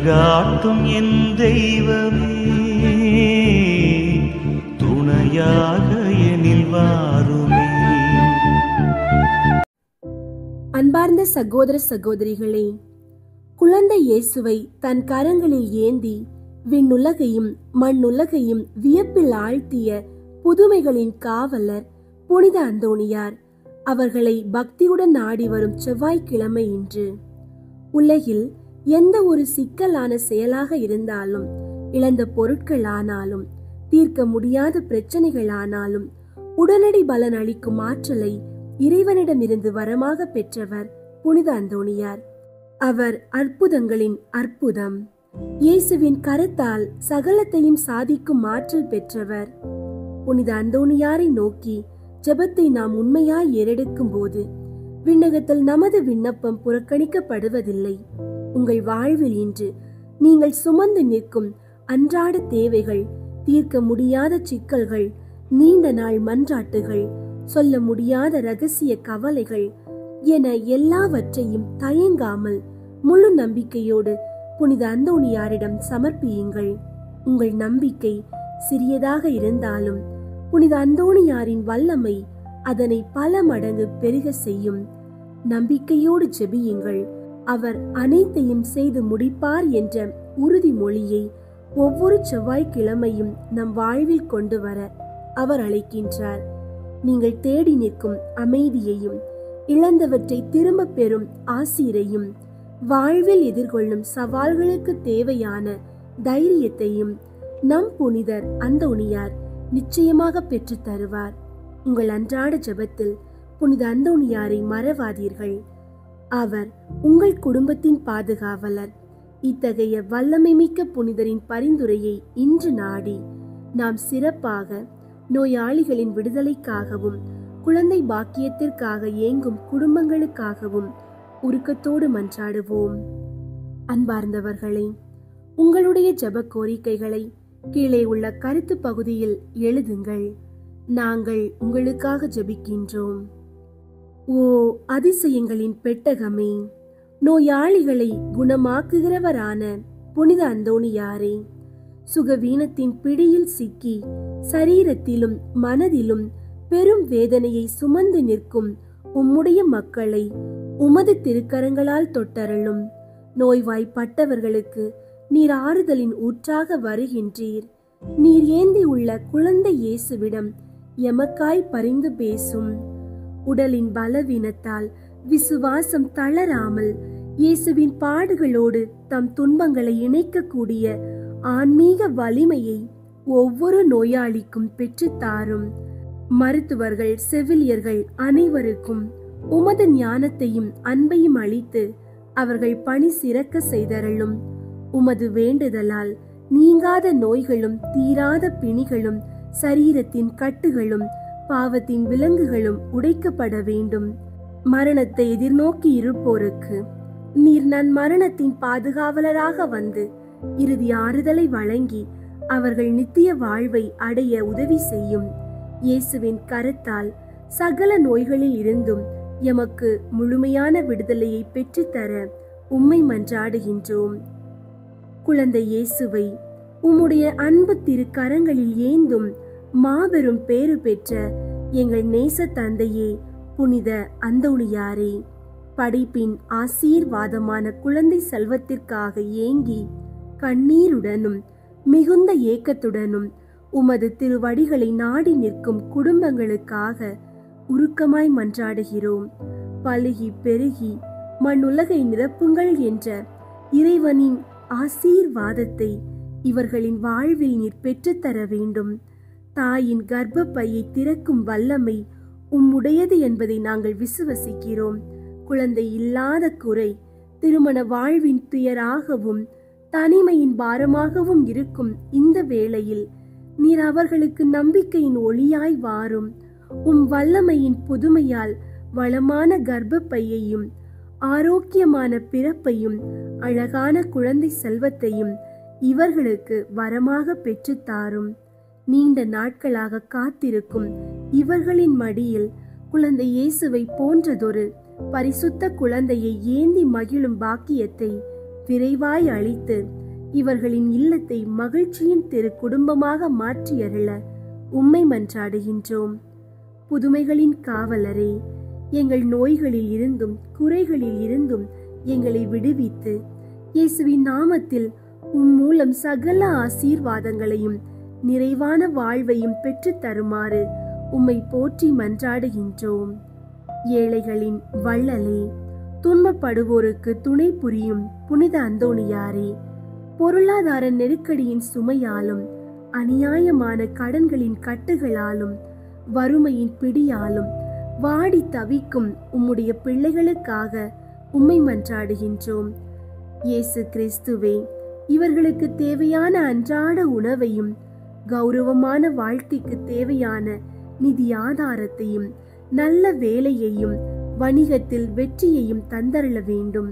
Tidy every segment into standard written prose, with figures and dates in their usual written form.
வழிகாட்டும் என் தெய்வமே, துணையாக எனில் வாருமே. அன்பார்ந்த சகோதர சகோதரிகளே, குழந்தை இயேசுவை தன் கரங்களில் ஏந்தி விண்ணுலகையும் மண்ணுலகையும் வியப்பில் ஆழ்த்திய புதுமைகளின் காவலர் புனித அந்தோணியார் அவர்களை பக்தியுடன் நாடி வரும் செவ்வாய்க்கிழமை இன்று. உலகில் எந்த ஒரு சிக்கலான செயலாக இருந்தாலும், இழந்த பொருட்கள் ஆனாலும், தீர்க்க முடியாத பிரச்சனைகள் ஆனாலும், உடனடி பலன் அளிக்கும் ஆற்றலை இறைவனிடமிருந்து வரமாக பெற்றவர் புனித அந்தோணியார். அவர் அற்புதங்களின் அற்புதம். இயேசுவின் கரத்தால் சகலத்தையும் சாதிக்கும் ஆற்றல் பெற்றவர். புனித அந்தோணியாரை நோக்கி ஜெபத்தை நாம் உண்மையாய் ஏறெடுக்கும் போது விண்ணகத்தில் நமது விண்ணப்பம் புறக்கணிக்கப்படுவதில்லை. உங்கள் வாழ்வில் இன்று நீங்கள் சுமந்து நிற்கும் அன்றாட தேவைகள், தீர்க்க முடியாத சிக்கல்கள், நீண்ட நாள் மன்றாட்டுகள், சொல்ல முடியாத ரகசிய கவலைகள் என எல்லாவற்றையும் தயங்காமல் முழு நம்பிக்கையோடு புனித அந்தோணியாரிடம் சமர்ப்பியுங்கள். உங்கள் நம்பிக்கை சிறியதாக இருந்தாலும் புனித அந்தோணியாரின் வல்லமை அதனை பல மடங்கு பெருக செய்யும். நம்பிக்கையோடு ஜெபியுங்கள். அவர் அனைத்தையும் செய்து முடிப்பார் என்ற உறுதிமொழியை ஒவ்வொரு செவ்வாய்க்கிழமையும் நம் வாழ்வில் கொண்டு வர அவர் அழைக்கின்றார். நீங்கள் தேடி நிற்கும் அமைதியையும், இழந்தவற்றை திரும்ப பெறும் ஆசீரையும், வாழ்வில் எதிர்கொள்ளும் சவால்களுக்கு தேவையான தைரியத்தையும் நம் புனிதர் அந்தோணியார் நிச்சயமாக பெற்று தருவார். உங்கள் அன்றாட ஜெபத்தில் புனித அந்தோணியாரை மறவாதீர்கள். அவர் உங்கள் குடும்பத்தின் பாதுகாவலர். இத்தகைய வல்லமை மிக்க புனிதரின் பரிந்துரையை இன்று நாடி நாம் சிறப்பாக நோயாளிகளின் விடுதலைக்காகவும், குழந்தை பாக்கியத்திற்காக ஏங்கும் குடும்பங்களுக்காகவும் உருக்கத்தோடு மன்றாடுவோம். அன்பார்ந்தவர்களே, உங்களுடைய ஜெப கோரிக்கைகளை கீழே உள்ள கருத்து பகுதியில் எழுதுங்கள். நாங்கள் உங்களுக்காக ஜெபிக்கின்றோம். ஓ அதிசயங்களின் பெட்டகமே, நோயாளிகளை குணமாக்குகிறவரான புனித அந்தோணியாரே, சுகவீனத்தின் பிடியில் சிக்கி சரீரத்திலும் மனதிலும் பெரும் வேதனையை சுமந்து நிற்கும் உம்முடைய மக்களை உமது திருக்கரங்களால் தொட்டருளும். நோய்வாய்ப்பட்டவர்களுக்கு நீர் ஆறுதலின் ஊற்றாக வருகின்றீர். நீர் ஏந்தி உள்ள குழந்தை இயேசுவிடம் எமக்காய் பரிந்து பேசும். உடலின் பலவீனத்தால் விசுவாசம் தளராமல் இயேசுவின் பாடுகளோடு தம் துன்பங்களை இணைக்கக்கூடிய ஆன்மீக வலிமையை ஒவ்வொரு நோயாளிக்கும் பெற்றுத்தாரும். மருத்துவர்கள், செவிலியர்கள் அனைவருக்கும் உமது ஞானத்தையும் அன்பையும் அளித்து அவர்கள் பணி சிறக்க செய்தருளும். உமது வேண்டுதலால் நீங்காத நோய்களும், தீராத பிணிகளும், சரீரத்தின் கட்டுகளும், பாவத்தின் விலங்குகளும் உடைக்கப்பட வேண்டும். மரணத்தை எதிர்நோக்கி இருப்போருக்கு நீர் நன் மரணத்தின் பாதுகாவலராக வந்து இறுதி ஆறுதலை வழங்கி அவர்கள் நித்திய வாழ்வை அடைய உதவி செய்யும். இயேசுவின் கரத்தால் சகல நோய்களில் இருந்தும் எமக்கு முழுமையான விடுதலையை பெற்றுத்தர உம்மை மன்றாடுகின்றோம். குழந்தை இயேசுவை உம்முடைய அன்பு திருக்கரங்களில் ஏந்தும் மாபெரும் பேறு பெற்ற எங்கள் நேச தந்தையே புனித அந்தோணியாரே, படைப்பின் ஆசீர்வாதமான குழந்தை செல்வத்திற்காக ஏங்கி கண்ணீருடனும் மிகுந்த ஏக்கத்துடனும் உமது திருவடிகளை நாடி நிற்கும் குடும்பங்களுக்காக உருக்கமாய் மன்றாடுகிறோம். பலுகி பெருகி மண்ணுலகை நிரப்புங்கள் என்ற இறைவனின் ஆசீர்வாதத்தை இவர்களின் வாழ்வில் நீர் பெற்றுத்தர வேண்டும். தாயின் கர்ப்பப்பையை திறக்கும் வல்லமை உம்முடையது என்பதை நாங்கள் விசுவசிக்கிறோம். குழந்தை இல்லாத குறை திருமண வாழ்வின் துயராகவும் தனிமையின் பாரமாகவும் இருக்கும் இந்த வேளையில் நீர் அவர்களுக்கு நம்பிக்கையின் ஒளியாய் வாரும். உம் வல்லமையின் புதுமையால் வளமான கர்ப்பப்பையையும், ஆரோக்கியமான பிறப்பையும், அழகான குழந்தை செல்வத்தையும் இவர்களுக்கு வரமாக பெற்றுத்தாரும். நீண்ட நாட்களாக காத்திருக்கும் இவர்களின் மடியில் குழந்தை இயேசுவை போன்றதொரு பரிசுத்த குழந்தையை ஏந்தி மகிழும் பாக்கியத்தை விரைவாய் அளித்து இவர்களின் இல்லத்தை மகிழ்ச்சியின் திரு குடும்பமாக மாற்றியருள உம்மை மன்றாடுகின்றோம். புதுமைகளின் காவலரே, எங்கள் நோய்களில் இருந்தும் குறைகளில் இருந்தும் எங்களை விடுவித்து இயேசுவின் நாமத்தில் மூலம் சகல ஆசீர்வாதங்களையும் நிறைவான வாழ்வையும் பெற்று தருமாறு உம்மை போற்றி மன்றாடுகின்றோம். ஏழைகளின் வள்ளலே, துன்பப்படுவோருக்கு துணை புரியும் புனித அந்தோணியாரே, பொருளாதார நெருக்கடியின் சுமையாலும் அநியாயமான கடன்களின் கட்டுகளாலும் வறுமையின் பிடியாலும் வாடி தவிக்கும் உம்முடைய பிள்ளைகளுக்காக உம்மை மன்றாடுகின்றோம். இயேசு கிறிஸ்துவே, இவர்களுக்கு தேவையான அன்றாட உணவையும் கௌரவமான வாழ்க்கைக்கு தேவையான நிதி ஆதாரத்தையும் நல்ல வேலையையும் வணிகத்தில் வெற்றியையும் தந்தருள வேண்டும்.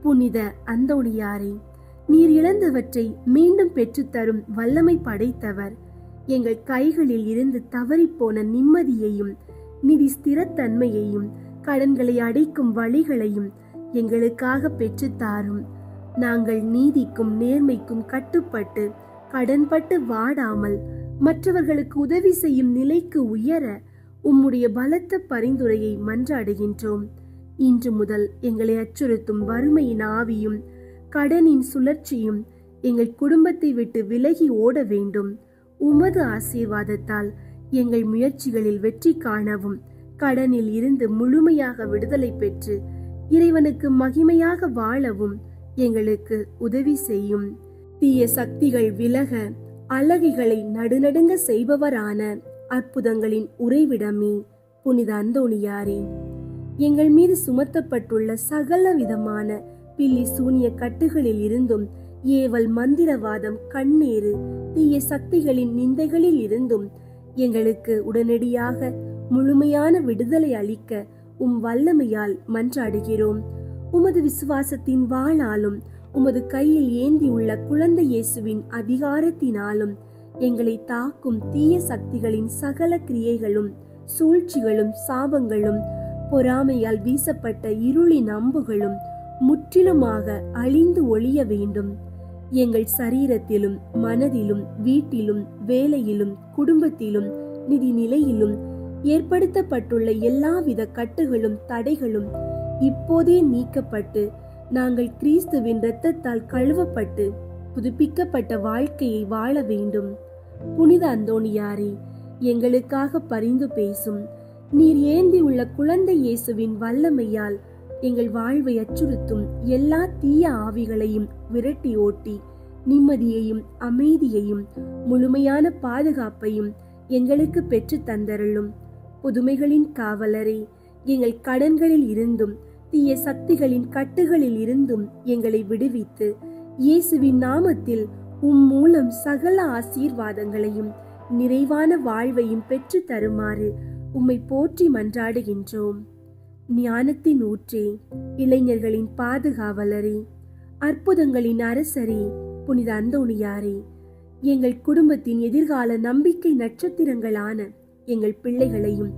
புனித அந்தோணியாரே, நீர் இழந்தவற்றை மீண்டும் பெற்றுத்தரும் வல்லமை படைத்தவர். எங்கள் கைகளில் இருந்து தவறிப்போன நிம்மதியையும் நிதி ஸ்திரத்தன்மையையும் கடன்களை அடைக்கும் வழிகளையும் எங்களுக்காக பெற்றுத்தாரும். நாங்கள் நீதிக்கும் நேர்மைக்கும் கட்டுப்பட்டு கடன்பட்டு வாடாமல் மற்றவர்களுக்கு உதவி செய்யும் நிலைக்கு உயர உம்முடைய பலத்த பரிந்துரையை மன்றாடுகின்றோம். இன்று முதல் எங்களை அச்சுறுத்தும் வறுமையின் ஆவியும் கடனின் சுழற்சியும் எங்கள் குடும்பத்தை விட்டு விலகி ஓட வேண்டும். உமது ஆசீர்வாதத்தால் எங்கள் முயற்சிகளில் வெற்றி காணவும் கடனில் இருந்து முழுமையாக விடுதலை பெற்று இறைவனுக்கு மகிமையாக வாழவும் எங்களுக்கு உதவி செய்யும். தீய சக்திகள் விலக அழகிகளை நடுநடுங்க செய்பவரான அற்புதங்களின் உறைவிடமே புனித அந்தோணியாரே, எங்கள் மீது சுமத்தப்பட்டுள்ள சகல விதமான பில்லி சூனிய கட்டுகளில் இருந்தும் ஏவல் மந்திரவாதம் கண்ணீரு தீய சக்திகளின் நிந்தைகளில் இருந்தும் எங்களுக்கு உடனடியாக முழுமையான விடுதலை அளிக்க உம் வல்லமையால் மன்றாடுகிறோம். உமது விசுவாசத்தின் வாளாலும் உமது கையில் ஏந்தியுள்ள குழந்தை இயேசுவின் அதிகாரத்தினாலும் எங்களை தாக்கும் தீய சக்திகளின் சகல கிரியைகளும் சூழ்ச்சிகளும் சாபங்களும் பொறாமையால் வீசப்பட்ட இருளின் அம்புகளும் முற்றிலுமாக அழிந்து ஒழிய வேண்டும். எங்கள் சரீரத்திலும் மனதிலும் வீட்டிலும் வேலையிலும் குடும்பத்திலும் நிதி நிலையிலும் ஏற்படுத்தப்பட்டுள்ள எல்லாவித கட்டுகளும் தடைகளும் இப்போதே நீக்கப்பட்டு நாங்கள் கிறிஸ்துவின் இரத்தத்தால் கழுவப்பட்டு புதுப்பிக்கப்பட்ட வாழ்க்கையை வாழ வேண்டும். புனித அந்தோணியாரே, எங்களுக்காக பரிந்து பேசும். நீர் ஏந்தி உள்ள குழந்தை இயேசுவின் வல்லமையால் எங்கள் வாழ்வை அச்சுறுத்தும் எல்லா தீய ஆவிகளையும் விரட்டி ஓட்டி நிம்மதியையும் அமைதியையும் முழுமையான பாதுகாப்பையும் எங்களுக்கு பெற்று தந்தருளும். புதுமைகளின் காவலரே, எங்கள் கடன்களில் இருந்தும் தீய சக்திகளின் கட்டுகளில் இருந்தும் எங்களை விடுவித்து இயேசுவின் நாமத்தில் மூலம் சகல ஆசீர்வாதங்களையும் நிறைவான வாழ்வையும் பெற்று தருமாறு உம்மை போற்றி மன்றாடுகின்றோம். ஞானத்தின் ஊற்றே, இளைஞர்களின் பாதுகாவலரே, அற்புதங்களின் அரசரே, புனித அந்தோணியாரே, எங்கள் குடும்பத்தின் எதிர்கால நம்பிக்கை நட்சத்திரங்களான எங்கள் பிள்ளைகளையும்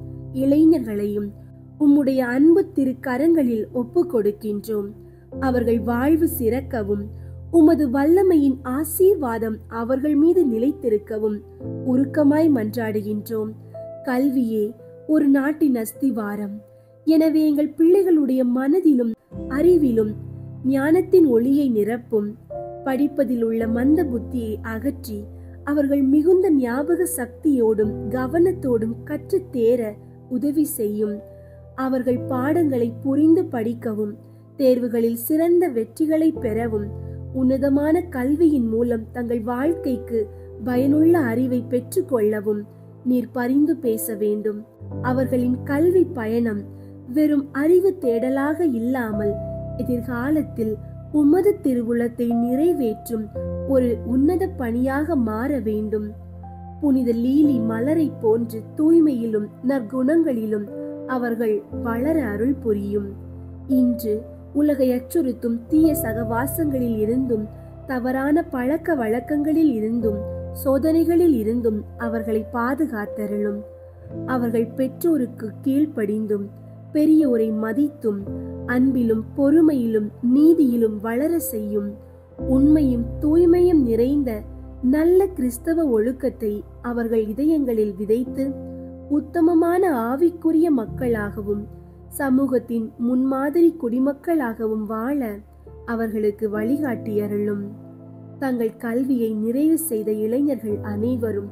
இளைஞர்களையும் உம்முடைய அன்பு திருக்கரங்களில் ஒப்பு கொடுக்கின்றோம். அவர்கள் வாழ்வு சிறக்கவும் உமது வல்லமையின் ஆசீர்வாதம் அவர்கள் மீது நிலைத்திருக்கவும் உருக்கமாய் மன்றாடுகின்றோம். கல்வியே ஒரு நாட்டின் அஸ்திவாரம். எனவே எங்கள் பிள்ளைகளுடைய மனதிலும் அறிவிலும் ஞானத்தின் ஒளியை நிரப்பும். படிப்பதில் உள்ள மந்த புத்தியை அகற்றி அவர்கள் மிகுந்த ஞாபக சக்தியோடும் கவனத்தோடும் கற்று தேர உதவி செய்யும். அவர்கள் பாடங்களை புரிந்து படிக்கவும் தேர்வுகளில் சிறந்த வெற்றிகளை பெறவும் உன்னதமான கல்வியின் மூலம் தங்கள் வாழ்க்கைக்கு பயனுள்ள அறிவை பெற்றுக் கொள்ளவும் நீர் பரிந்து பேச வேண்டும். அவர்களின் கல்வி பயணம் வெறும் அறிவு தேடலாக இல்லாமல் எதிர்காலத்தில் உமது திருவுளத்தை நிறைவேற்றும் ஒரு உன்னத பணியாக மாற வேண்டும். புனித லீலி மலரை போன்று தூய்மையிலும் நற்குணங்களிலும் அவர்கள் வளர அருள் புரியும். இன்று உலகை அச்சுறுத்தும் தீய சகவாசங்களில் இருந்தும் தவறான பழக்க வழக்கங்களில் இருந்தும் சோதனைகளில் இருந்தும் அவர்களை பாதுகாத்தருளும். அவர்கள் பெற்றோருக்கு கீழ்ப்படிந்தும் பெரியோரை மதித்தும் அன்பிலும் பொறுமையிலும் நீதியிலும் வளர செய்யும் உண்மையும் தூய்மையும் நிறைந்த நல்ல கிறிஸ்தவ ஒழுக்கத்தை அவர்கள் இதயங்களில் விதைத்து உத்தமமான ஆவிக்குரிய மக்களாகவும் சமூகத்தின் முன்மாதிரி குடிமக்களாகவும் வாழ அவர்களுக்கு வழிகாட்டியருளும். தங்கள் கல்வியை நிறைவு செய்த இளைஞர்கள் அனைவரும்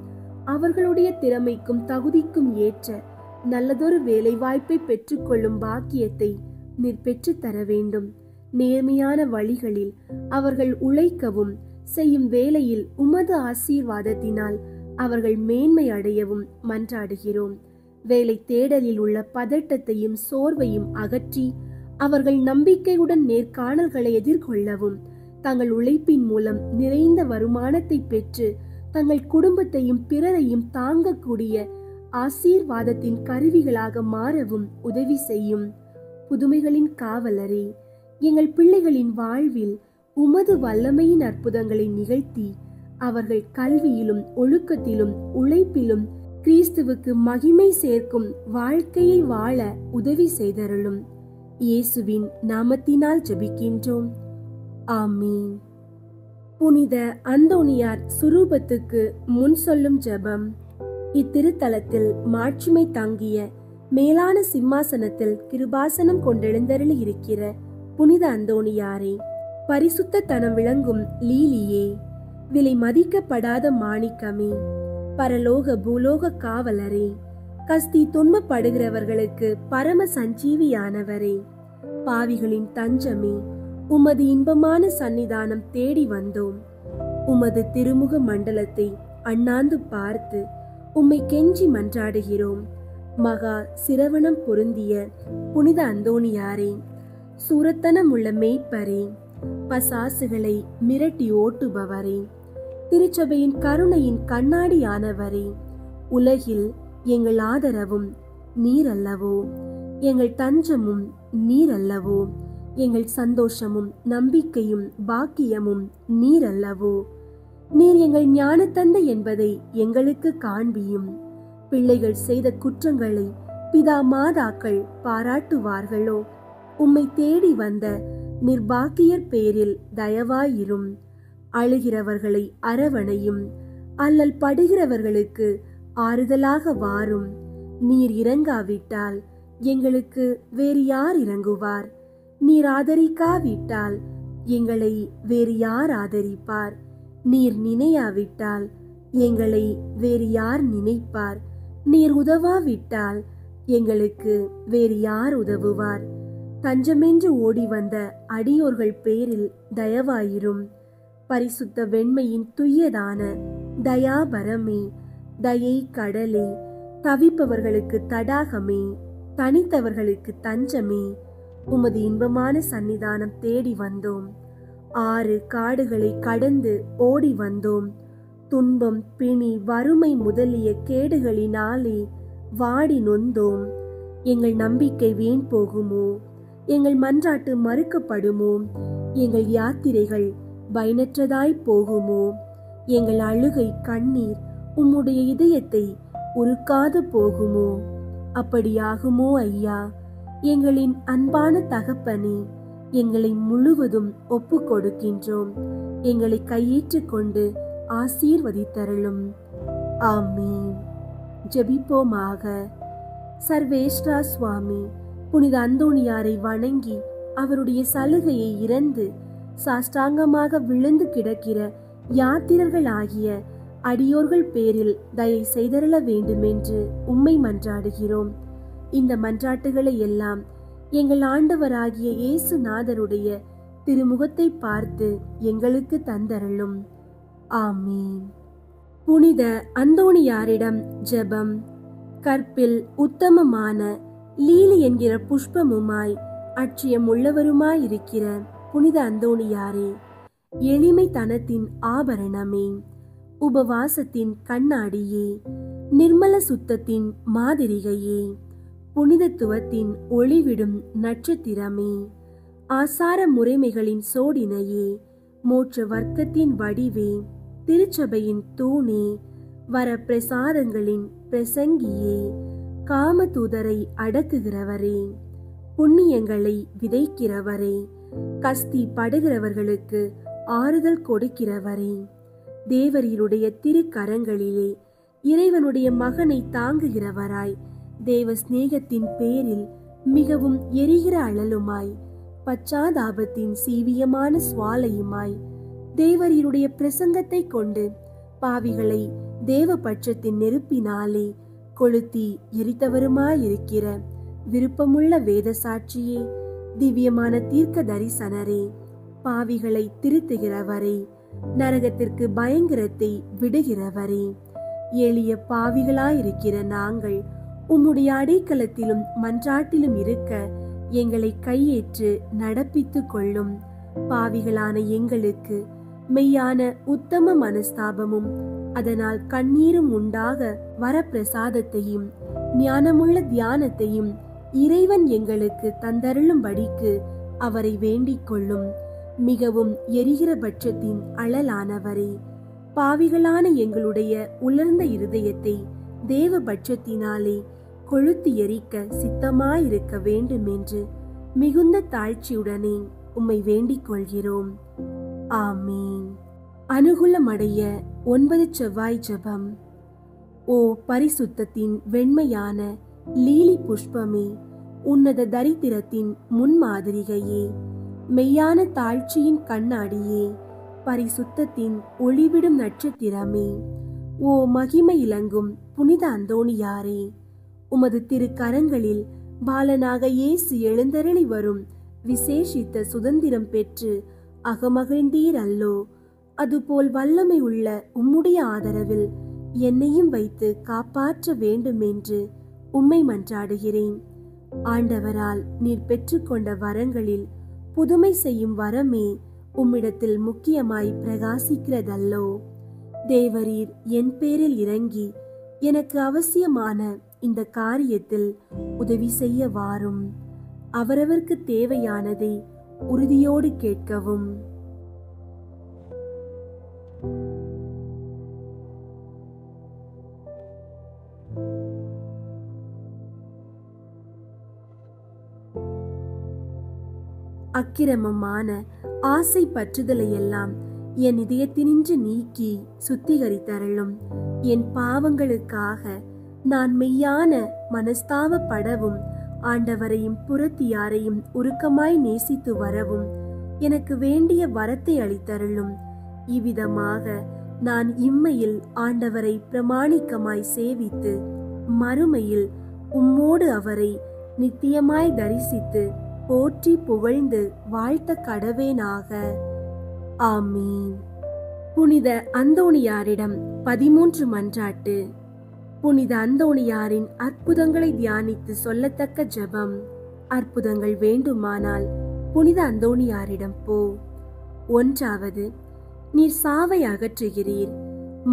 அவர்களுடைய திறமைக்கும் தகுதிக்கும் ஏற்ற நல்லதொரு வேலைவாய்ப்பை பெற்றுக்கொள்ளும் பாக்கியத்தை நீர் பெற்றுத் தர வேண்டும். நேர்மையான வழிகளில் அவர்கள் உழைக்கவும் செய்யும் வேளையில் உமது ஆசீர்வாதத்தினால் அவர்கள் மேன்மை அடையவும் மன்றாடுகிறோம். வேலை தேடலில் உள்ள பதட்டத்தையும் சோர்வையும் அகற்றி அவர்கள் நம்பிக்கையுடன் நேர்காணல்களை எதிர்கொள்ளவும் தங்கள் உழைப்பின் மூலம் நிறைந்த வருமானத்தை பெற்று தங்கள் குடும்பத்தையும் பிறரையும் தாங்கக்கூடிய ஆசீர்வாதத்தின் கருவிகளாக மாறவும் உதவி செய்யும். புதுமைகளின் காவலரே, எங்கள் பிள்ளைகளின் வாழ்வில் உமது வல்லமையின் அற்புதங்களை நிகழ்த்தி அவர்கள் கல்வியிலும் ஒழுக்கத்திலும் உழைப்பிலும் கிறிஸ்துவுக்கு மகிமை சேர்க்கும் வாழ்க்கையை வாழ உதவி செய்தருளும். இயேசுவின் நாமத்தினால் ஜெபிக்கின்றோம். ஆமீன். புனித அந்தோனியார் சுரூபத்துக்கு முன் சொல்லும் ஜெபம். இத்திருத்தலத்தில் மாட்சிமை தாங்கிய மேலான சிம்மாசனத்தில் கிருபாசனம் கொண்டெழுந்தருளி இருக்கிற புனித அந்தோனியாரே, பரிசுத்த தனம் விளங்கும் லீலியே, விலை மதிக்கப்படாத மாணிக்கமே, பரலோக பூலோக காவலரே, கஸ்தி துன்பப்படுகிறவர்களுக்கு பரம சஞ்சீவியானவரே, பாவிகளின் தஞ்சமே, உமது இன்பமான சன்னிதானம் தேடி வந்தோம். உமது திருமுக மண்டலத்தை அண்ணாந்து பார்த்து உம்மை கெஞ்சி மன்றாடுகிறோம். மகா சிரவணம் பொருந்திய புனித அந்தோனியாரே, சூரத்தனம் உள்ள மேய்ப்பரே, பசாசுகளை மிரட்டி ஓட்டுபவரே, திருச்சபையின் கருணையின் கண்ணாடியானவரே, உலகில் எங்கள் ஆதரவும் நீர் அல்லவோ, எங்கள் தஞ்சமும் நீர் அல்லவோ, எங்கள் சந்தோஷமும் நம்பிக்கையும் பாக்கியமும் நீர் அல்லவோ. நீர் எங்கள் ஞானத்தந்தை என்பதை எங்களுக்கு காண்பியும். பிள்ளைகள் செய்த குற்றங்களை பிதா மாதாக்கள் பாராட்டுவார்களோ? உம்மை தேடி வந்த நிர்பாக்கியர் பேரில் தயவாயிரும். அழுகிறவர்களை அரவணையும். அல்லல் படுகிறவர்களுக்கு ஆறுதலாக வாரும். நீர் இறங்காவிட்டால் எங்களுக்கு வேறு யார் இறங்குவார்? நீர் ஆதரிக்காவிட்டால் எங்களை வேறு யார் ஆதரிப்பார்? நீர் நினையாவிட்டால் எங்களை வேறு யார் நினைப்பார்? நீர் உதவாவிட்டால் எங்களுக்கு வேறு யார் உதவுவார்? தஞ்சமென்று ஓடி வந்த அடியோர்கள் பேரில் தயவாயிரும். பரிசுத்த வெண்மையின் துய்யதான தயாபரமே, தயை கடலே, தவிப்பவர்களுக்கு தடாகமே, தனித்தவர்களுக்கு தஞ்சமே, உமது இன்பமான சன்னிதானம் தேடி வந்தோம். 6 காடுகளை கடந்து ஓடி வந்தோம். துன்பம் பிணி வறுமை முதலிய கேடுகளினாலே வாடி நொந்தோம். எங்கள் நம்பிக்கை வீண் போகுமோ? எங்கள் மன்றாட்டு மறுக்கப்படுமோ? எங்கள் யாத்திரைகள் பயனற்றதாய் போகுமோ? எங்கள் அழுகை கண்ணீர் உம்முடைய இதயத்தை உருக்காது போகுமோ? அப்படியாகுமோ ஐயா? எங்களின் அன்பான தகப்பனே, எங்களை முழுவதும் ஒப்பு கொடுக்கின்றோம். எங்களை கையேற்றுக் கொண்டு ஆசீர்வதித்தருளும். ஆமீன். ஜெபிப்போமாக. சர்வேஸ்வரா சுவாமி, புனித அந்தோனியாரை வணங்கி அவருடைய சலுகையை இறந்து சாஷ்டாங்கமாக விழுந்து கிடக்கிற யாத்திரர்கள் ஆகிய அடியோர்கள் பேரில் தயை செய்தருள வேண்டுமென்று உம்மை மன்றாடுகிறோம். இந்த மன்றாட்டுகளை எல்லாம் எங்கள் ஆண்டவராகிய இயேசுநாதருடைய திருமுகத்தை பார்த்து எங்களுக்கு தந்தருளும். ஆமீன். புனித அந்தோனியாரிடம் ஜெபம். கற்பில் உத்தமமான லீலி என்கிற புஷ்பமுமாய் அட்சியம் உள்ளவருமாயிருக்கிற புனித அந்தோனியாரே, எளிமைத்தனத்தின் ஆபரணமே, உபவாசத்தின் கண்ணாடியே, நிர்மல சுத்தத்தின் மாதிரிகையே, புனிதத்துவத்தின் ஒளிவிடும் நட்சத்திரமே, ஆசார முறைமைகளின் சோடினையே, மோட்ச வர்க்கத்தின் வடிவே, திருச்சபையின் தூணே, வர பிரசாதங்களின் பிரசங்கியே, காமதூதரை அடக்குகிறவரே, புண்ணியங்களை விதைக்கிறவரே, கஸ்தி படுகிறவர்களுக்கு ஆறுதல் கொடுக்கிறவரே, தேவரீருடைய திருக்கரங்களிலே இறைவனுடைய மகனை தாங்குகிறவராய், தேவ சிநேகத்தின் பேரில் மிகவும் எரிகிற அழலுமாய், பச்சாதாபத்தின் சீவியமான சுவாலையுமாய், தேவரீருடைய பிரசங்கத்தை கொண்டு பாவிகளை தேவ பட்சத்தின் நெருப்பினாலே கொளுத்தி எரித்தவருமாயிருக்கிற விருப்பமுள்ள வேத சாட்சியே, திவ்யமான தீர்க்க தரிசனரே, பாவிகளை திருத்துகிறவரே, நரகத்திற்கு பயங்கரத்தை விடுகிறவரே, எளிய பாவிகளாயிருக்கிற நாங்கள் உம்முடைய அடைக்கலத்திலும் மன்றாட்டிலும் இருக்க எங்களை கையேற்று நடப்பித்து கொள்ளும். பாவிகளான எங்களுக்கு மெய்யான உத்தம மனஸ்தாபமும் அதனால் கண்ணீரும் உண்டாக வரப்பிரசாதத்தையும் ஞானமுள்ள தியானத்தையும் இறைவன் எங்களுக்கு தந்தருளும்படிக்கு அவரை வேண்டிக் கொள்ளும். மிகவும் எரிகிற பட்சத்தின் அழலானவரே, பாவிகளான எங்களுடைய உலர்ந்த இருதயத்தை தேவ பட்சத்தினாலே கொளுத்தி எரிக்க சித்தமாயிருக்க வேண்டும் என்று மிகுந்த தாழ்ச்சியுடனே உம்மை வேண்டிக் கொள்கிறோம். ஆமீன். அனுகூலமடைய 9 செவ்வாய் ஜெபம். ஓ பரிசுத்தத்தின் வெண்மையான லீலி புஷ்பமே, உன்னத தரித்திரத்தின் முன்மாதிரிகையே, மெய்யான தாழ்ச்சியின் கண்ணாடியே, பரிசுத்தத்தின் ஒளிவிடும் நட்சத்திரமே, ஓ மகிமை இலங்கும் புனித அந்தோணியாரே, உமது திருக்கரங்களில் பாலனாக இயேசு எழுந்தருளி வரும் விசேஷித்த சுதந்திரம் பெற்று அகமகிழ்ந்தீர் அல்லோ, அதுபோல் வல்லமை உள்ள உம்முடைய ஆதரவில் என்னையும் வைத்து காப்பாற்ற வேண்டும் என்று உம்மை மன்றாடுகிறேன். ஆண்டவரால் நீர் பெற்றுக்கொண்ட வரங்களில் புதுமை செய்யும் வரமே உம்மிடத்தில் முக்கியமாய் பிரகாசிக்கிறதல்லோ. தேவரீர் என் பேரில் இறங்கி எனக்கு அவசியமான இந்த காரியத்தில் உதவி செய்ய வாரும். அவரவருக்கு தேவையானதை உறுதியோடு கேட்கவும். அக்கிரமமான ஆசை பற்றுதலை எல்லாம் என் இதயத்தினின்று நீக்கி சுத்திகரித்தருளும். என் பாவங்களுக்காக நான் மெய்யான மனஸ்தாபப்படவும் ஆண்டவரையும் புறத்தியாரையும் உருக்கமாய் நேசித்து வரவும் எனக்கு வேண்டிய வரத்தை அளித்தருளும். இவ்விதமாக நான் இம்மையில் ஆண்டவரை பிரமாணிக்கமாய் சேவித்து மறுமையில் உம்மோடு அவரை நித்தியமாய் தரிசித்து போற்றி புகழ்ந்து வாழ்த்த கடவேனாக. ஆமீன். புனித அந்தோணியாரிடம் 13 மன்றாட்டு. புனித அந்தோணியாரின் அற்புதங்களை தியானித்து சொல்லத்தக்க ஜெபம். அற்புதங்கள் வேண்டுமானால் புனித அந்தோணியாரிடம் போ. 1. நீர் சாவை அகற்றுகிறீர்.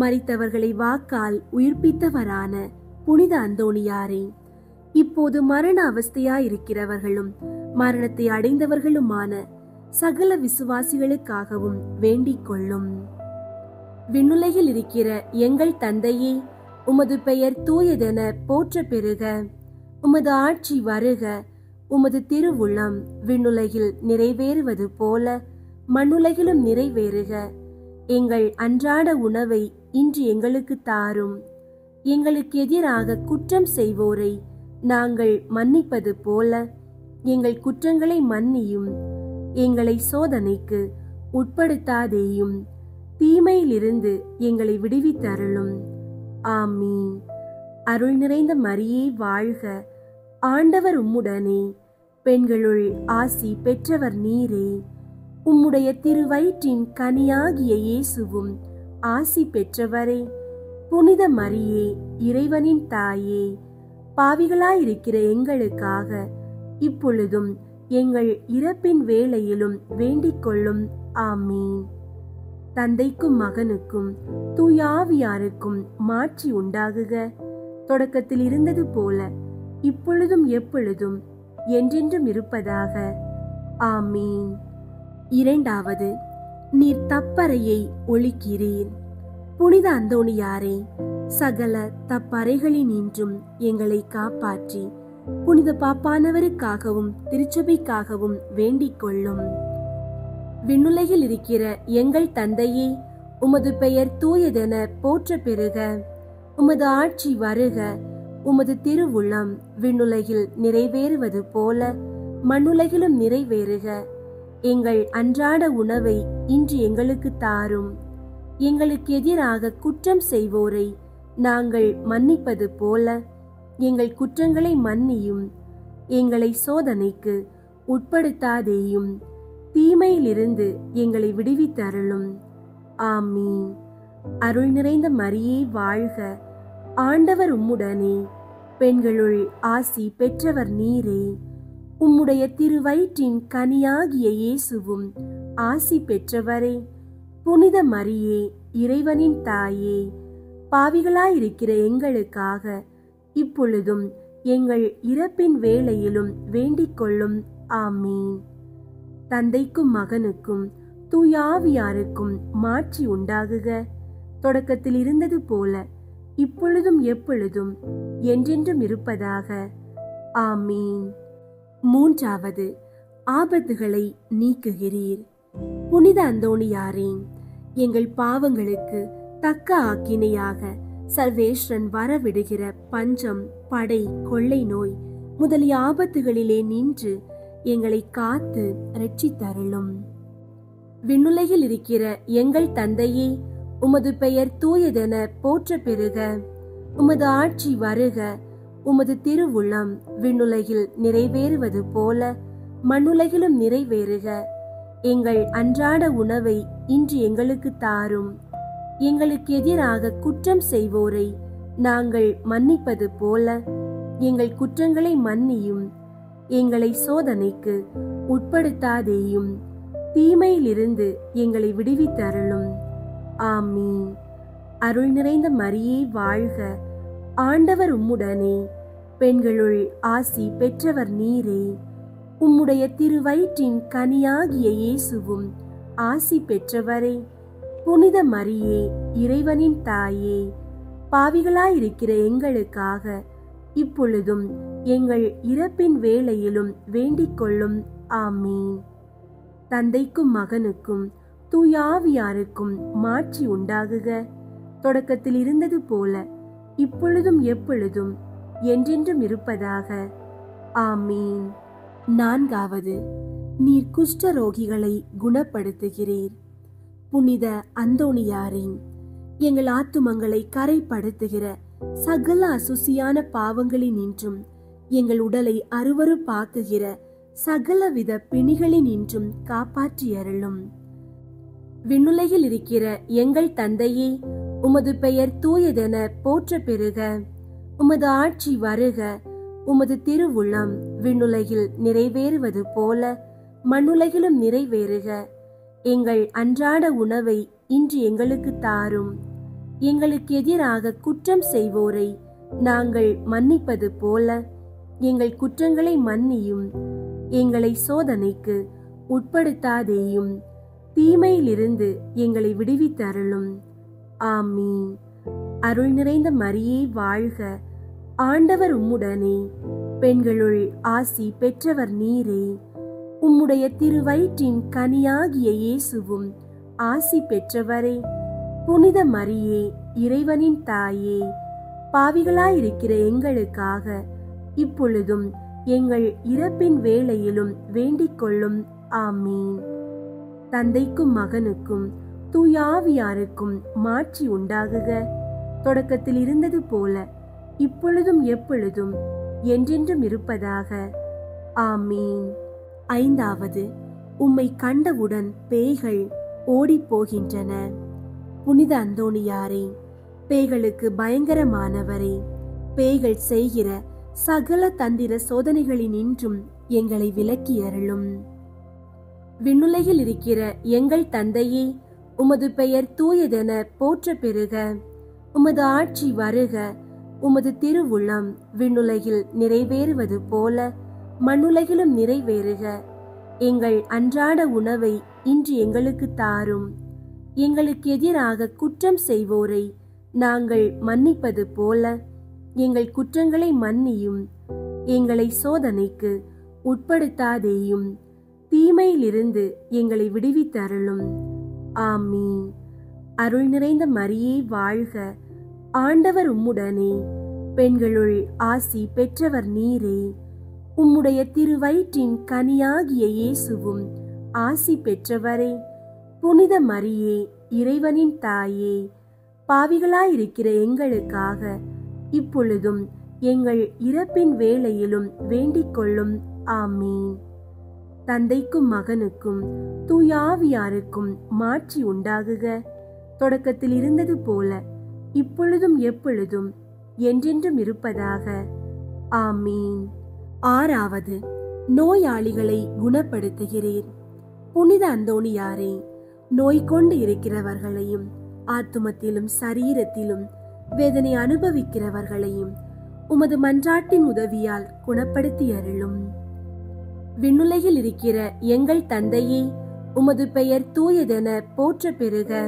மரித்தவர்களை வாக்கால் உயிர்ப்பித்தவரான புனித அந்தோணியாரே, இப்போது மரண அவஸ்தையாயிருக்கிறவர்களும் மரணத்தை அடைந்தவர்களுமான சகல விசுவாசிகளுக்காகவும் வேண்டிக் கொள்ளும். விண்ணுலகில் இருக்கிற எங்கள் தந்தையே, உமது பெயர் தூயதென போற்ற பெறுக. உமது ஆட்சி வருக. உமது திருவுளம் விண்ணுலகில் நிறைவேறுவது போல மண்ணுலகிலும் நிறைவேறுக. எங்கள் அன்றாட உணவை இன்று எங்களுக்கு தாரும். எங்களுக்கு எதிராக குற்றம் செய்வோரை நாங்கள் மன்னிப்பது போல எங்கள் குற்றங்களை மன்னியும். எங்களை சோதனைக்கு உட்படுத்தாதேயும், தீமையிலிருந்து எங்களை விடுவித்தருளும். ஆமீன். அருள் நிறைந்த மரியே வாழ்க. ஆண்டவர் உம்முடனே, பெண்களுள் ஆசி பெற்றவர் நீரே. உம்முடைய திருவயிற்றின் கனியாகிய இயேசுவும் ஆசி பெற்றவரே. புனித மரியே, இறைவனின் தாயே, பாவிகளாயிருக்கிற எங்களுக்காக இப்பொழுதும் எங்கள் இறப்பின் வேளையிலும் வேண்டிக் கொள்ளும். ஆமீன். தந்தைக்கும் மகனுக்கும் தூயாவியாருக்கும் மாட்சி உண்டாகுக. தொடக்கத்தில் இருந்தது போல இப்பொழுதும் எப்பொழுதும் என்றென்றும் இருப்பதாக. ஆமீன். 2. நீர் தப்பறையை ஒழிக்கிறீர். புனித அந்தோணியாரே, சகல தப்பறைகளினின்றும் எங்களை காப்பாற்றி புனித பாப்பானவருக்காகவும் திருச்சபைக்காகவும் வேண்டிக் கொள்ளும். விண்ணுலகில் இருக்கிற எங்கள் தந்தையே, உமது பெயர் தூயதென போற்ற பெறுக. உமது ஆட்சி வருக. உமது திருவுள்ளம் விண்ணுலகில் நிறைவேறுவது போல மண்ணுலகிலும் நிறைவேறுக. எங்கள் அன்றாட உணவை இன்று எங்களுக்கு தாரும். எங்களுக்கு எதிராக குற்றம் செய்வோரை நாங்கள் மன்னிப்பது போல எங்கள் குற்றங்களை மன்னியும். எங்களை சோதனைக்கு உட்படுத்தாதேயும், தீமையிலிருந்து எங்களை விடுவித்தருளும். ஆமீன். அருள் நிறைந்த மரியே வாழ்க. ஆண்டவர் உம்முடனே, பெண்களுள் ஆசி பெற்றவர் நீரே. உம்முடைய திருவயிற்றின் கனியாகிய இயேசுவும் ஆசி பெற்றவரே. புனித மரியே, இறைவனின் தாயே, பாவிகளாயிருக்கிற எங்களுக்காக இப்பொழுதும் எங்கள் இறப்பின் வேளையிலும் வேண்டிக் கொள்ளும். ஆமீன். தந்தைக்கும் மகனுக்கும் தூயாவியாருக்கும் மாட்சி உண்டாகுக. தொடக்கத்தில் இருந்தது போல இப்பொழுதும் எப்பொழுதும் என்றென்றும் இருப்பதாக. ஆமீன். மூன்றாவது, ஆபத்துகளை நீக்குகிறீர். புனித அந்தோணியாரே, எங்கள் பாவங்களுக்கு தக்க ஆக்கினையாக சர்வேஸ்வரன் வரவிடுகிற பஞ்சம், படை, கொள்ளை நோய் முதலிய ஆபத்துகளிலே நின்று எங்களை காத்து இரட்சித்தருளும். விண்ணுலகில் இருக்கிற எங்கள் தந்தையே, உமது பெயர் தூயதென போற்ற பெறுக. உமது ஆட்சி வருக. உமது திருவுள்ளம் விண்ணுலகில் நிறைவேறுவது போல மண்ணுலகிலும் நிறைவேறுக. எங்கள் அன்றாட உணவை இன்று எங்களுக்கு தாரும். எங்களுக்கு எதிராக குற்றம் செய்வோரை நாங்கள் மன்னிப்பது போல எங்கள் குற்றங்களை மன்னியும். எங்களை சோதனைக்கு உட்படுத்தாதேயும், தீமையிலிருந்து எங்களை விடுவித்தருளும். ஆமீன். அருள் நிறைந்த மரியே வாழ்க. ஆண்டவர் உம்முடனே, பெண்களுள் ஆசி பெற்றவர் நீரே. உம்முடைய திருவயிற்றின் கனியாகிய இயேசுவும் ஆசி பெற்றவரே. புனித மரியே, இறைவனின் தாயே, பாவிகளாயிருக்கிற எங்களுக்காக இப்பொழுதும் எங்கள் இறப்பின் வேளையிலும் வேண்டிக் கொள்ளும். ஆமீன். தந்தைக்கும் மகனுக்கும் தூயாவியாருக்கும் மாட்சி உண்டாகுக. தொடக்கத்தில் இருந்தது போல இப்பொழுதும் எப்பொழுதும் என்றென்றும் இருப்பதாக. ஆமீன். நான்காவது, நீர் குஷ்டரோகிகளை குணப்படுத்துகிறீர். புனித அந்தோணியாரே, எங்கள் ஆத்துமங்களை கரைப்படுத்துகிற சகல அசுசியான பாவங்களினின்றும் எங்கள் உடலை அருவருப்பாக்குகிற சகலவித பிணிகளினின்றும் காப்பாற்றியருளும். விண்ணுலகில் இருக்கிற எங்கள் தந்தையே, உமது பெயர் தூயதென போற்ற பெறுக. உமது ஆட்சி வருக. உமது திருவுள்ளம் விண்ணுலகில் நிறைவேறுவது போல மண்ணுலகிலும் நிறைவேறுக. எங்கள் அன்றாட உணவை இன்று எங்களுக்கு தாரும். எங்களுக்கு எதிராக குற்றம் செய்வோரை நாங்கள் மன்னிப்பது போல எங்கள் குற்றங்களை மன்னியும். எங்களை சோதனைக்கு உட்படுத்தாதேயும், தீமையிலிருந்து எங்களை விடுவித்தருளும். ஆமீன். அருள் நிறைந்த மரியே வாழ்க. ஆண்டவர் உம்முடனே, பெண்களுள் ஆசி பெற்றவர் நீரே. உம்முடைய திருவயிற்றின் கனியாகிய இயேசுவும் ஆசி பெற்றவரே. புனித மரியே, இறைவனின் தாயே, பாவிகளாயிருக்கிற எங்களுக்காக இப்பொழுதும் எங்கள் இறப்பின் வேளையிலும் வேண்டிக் கொள்ளும். ஆமீன். தந்தைக்கும் மகனுக்கும் தூயாவியாருக்கும் மாட்சி உண்டாகுக. தொடக்கத்தில் இருந்தது போல இப்பொழுதும் எப்பொழுதும் என்றென்றும் இருப்பதாக. ஆமீன். ஐந்தாவது, உம்மை கண்டவுடன் பேய்கள் ஓடிப் போகின்றன. புனித அந்தோணியாரே, பேய்களுக்கு பயங்கரமானவரே, பேய்கள் செய்கிற சகல தந்திர சோதனைகளினின்றும் எங்களை விலக்கியருளும். விண்ணுலகில் இருக்கிற எங்கள் தந்தையே, உமது பெயர் தூயதென போற்ற பெறுக. உமது ஆட்சி வருக. உமது திருவுள்ளம் விண்ணுலகில் நிறைவேறுவது போல மண்ணுலகிலும் நிறைவேறுக. எங்கள் அன்றாட உணவை இன்று எங்களுக்கு தாரும். எங்களுக்கு எதிராக குற்றம் செய்வோரை நாங்கள் மன்னிப்பது போல எங்கள் குற்றங்களை மன்னியும். எங்களை சோதனைக்கு உட்படுத்தாதேயும், தீமையிலிருந்து எங்களை விடுவித்தருளும். ஆமீன். அருள் நிறைந்த மரியே வாழ்க, ஆண்டவர் உம்முடனே, பெண்களுள் ஆசி பெற்றவர் நீரே. உம்முடைய திருவயிற்றின் கனியாகிய இயேசுவும் ஆசி பெற்றவரே. புனித மரியே, இறைவனின் தாயே, பாவிகளாயிருக்கிற எங்களுக்காக இப்பொழுதும் எங்கள் இறப்பின் வேளையிலும் வேண்டிக் கொள்ளும். ஆமீன். தந்தைக்கும் மகனுக்கும் தூயாவியாருக்கும் மாட்சி உண்டாகுக. தொடக்கத்தில் இருந்தது போல இப்பொழுதும் எப்பொழுதும் என்றென்றும் இருப்பதாக. ஆமீன். ஆறாவது, நோயாளிகளை குணப்படுத்துகிறேன். புனித அந்தோணியாரே, நோய் கொண்டு இருக்கிறவர்களையும் ஆத்துமத்திலும் சரீரத்திலும் வேதனை அனுபவிக்கிறவர்களையும் உமது மன்றாட்டின் உதவியால் குணப்படுத்தி அருளும். விண்ணுலகில் இருக்கிற எங்கள் தந்தையே, உமது பெயர் தூயதென போற்ற பெறுக.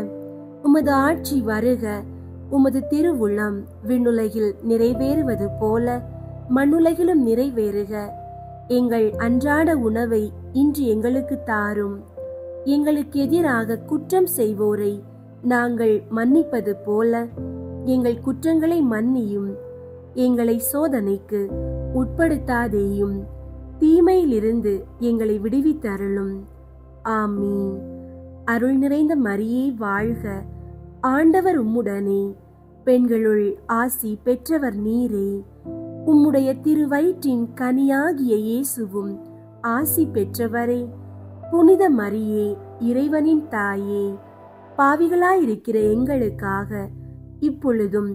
உமது ஆட்சி வருக. உமது திருவுள்ளம் விண்ணுலகில் நிறைவேறுவது போல மண்ணுலகிலும் நிறைவேறுக. எங்கள் அன்றாட உணவை இன்று எங்களுக்கு தாரும். எங்களுக்கு எதிராக குற்றம் செய்வோரை நாங்கள் மன்னிப்பது போல எங்கள் குற்றங்களை மன்னியும். எங்களை சோதனைக்கு உட்படுத்தாதேயும், தீமையிலிருந்து எங்களை விடுவித்தருளும். ஆமீன். அருள் நிறைந்த மரியே வாழ்க, ஆண்டவர் உம்முடனே, பெண்களுள் ஆசி பெற்றவர் நீரே. உம்முடைய திருவயிற்றின் கனியாகிய இயேசுவும் ஆசி பெற்றவரே. புனித மரியே, இறைவனின் தாயே, பாவிகளாயிருக்கிற எங்களுக்காக இப்பொழுதும்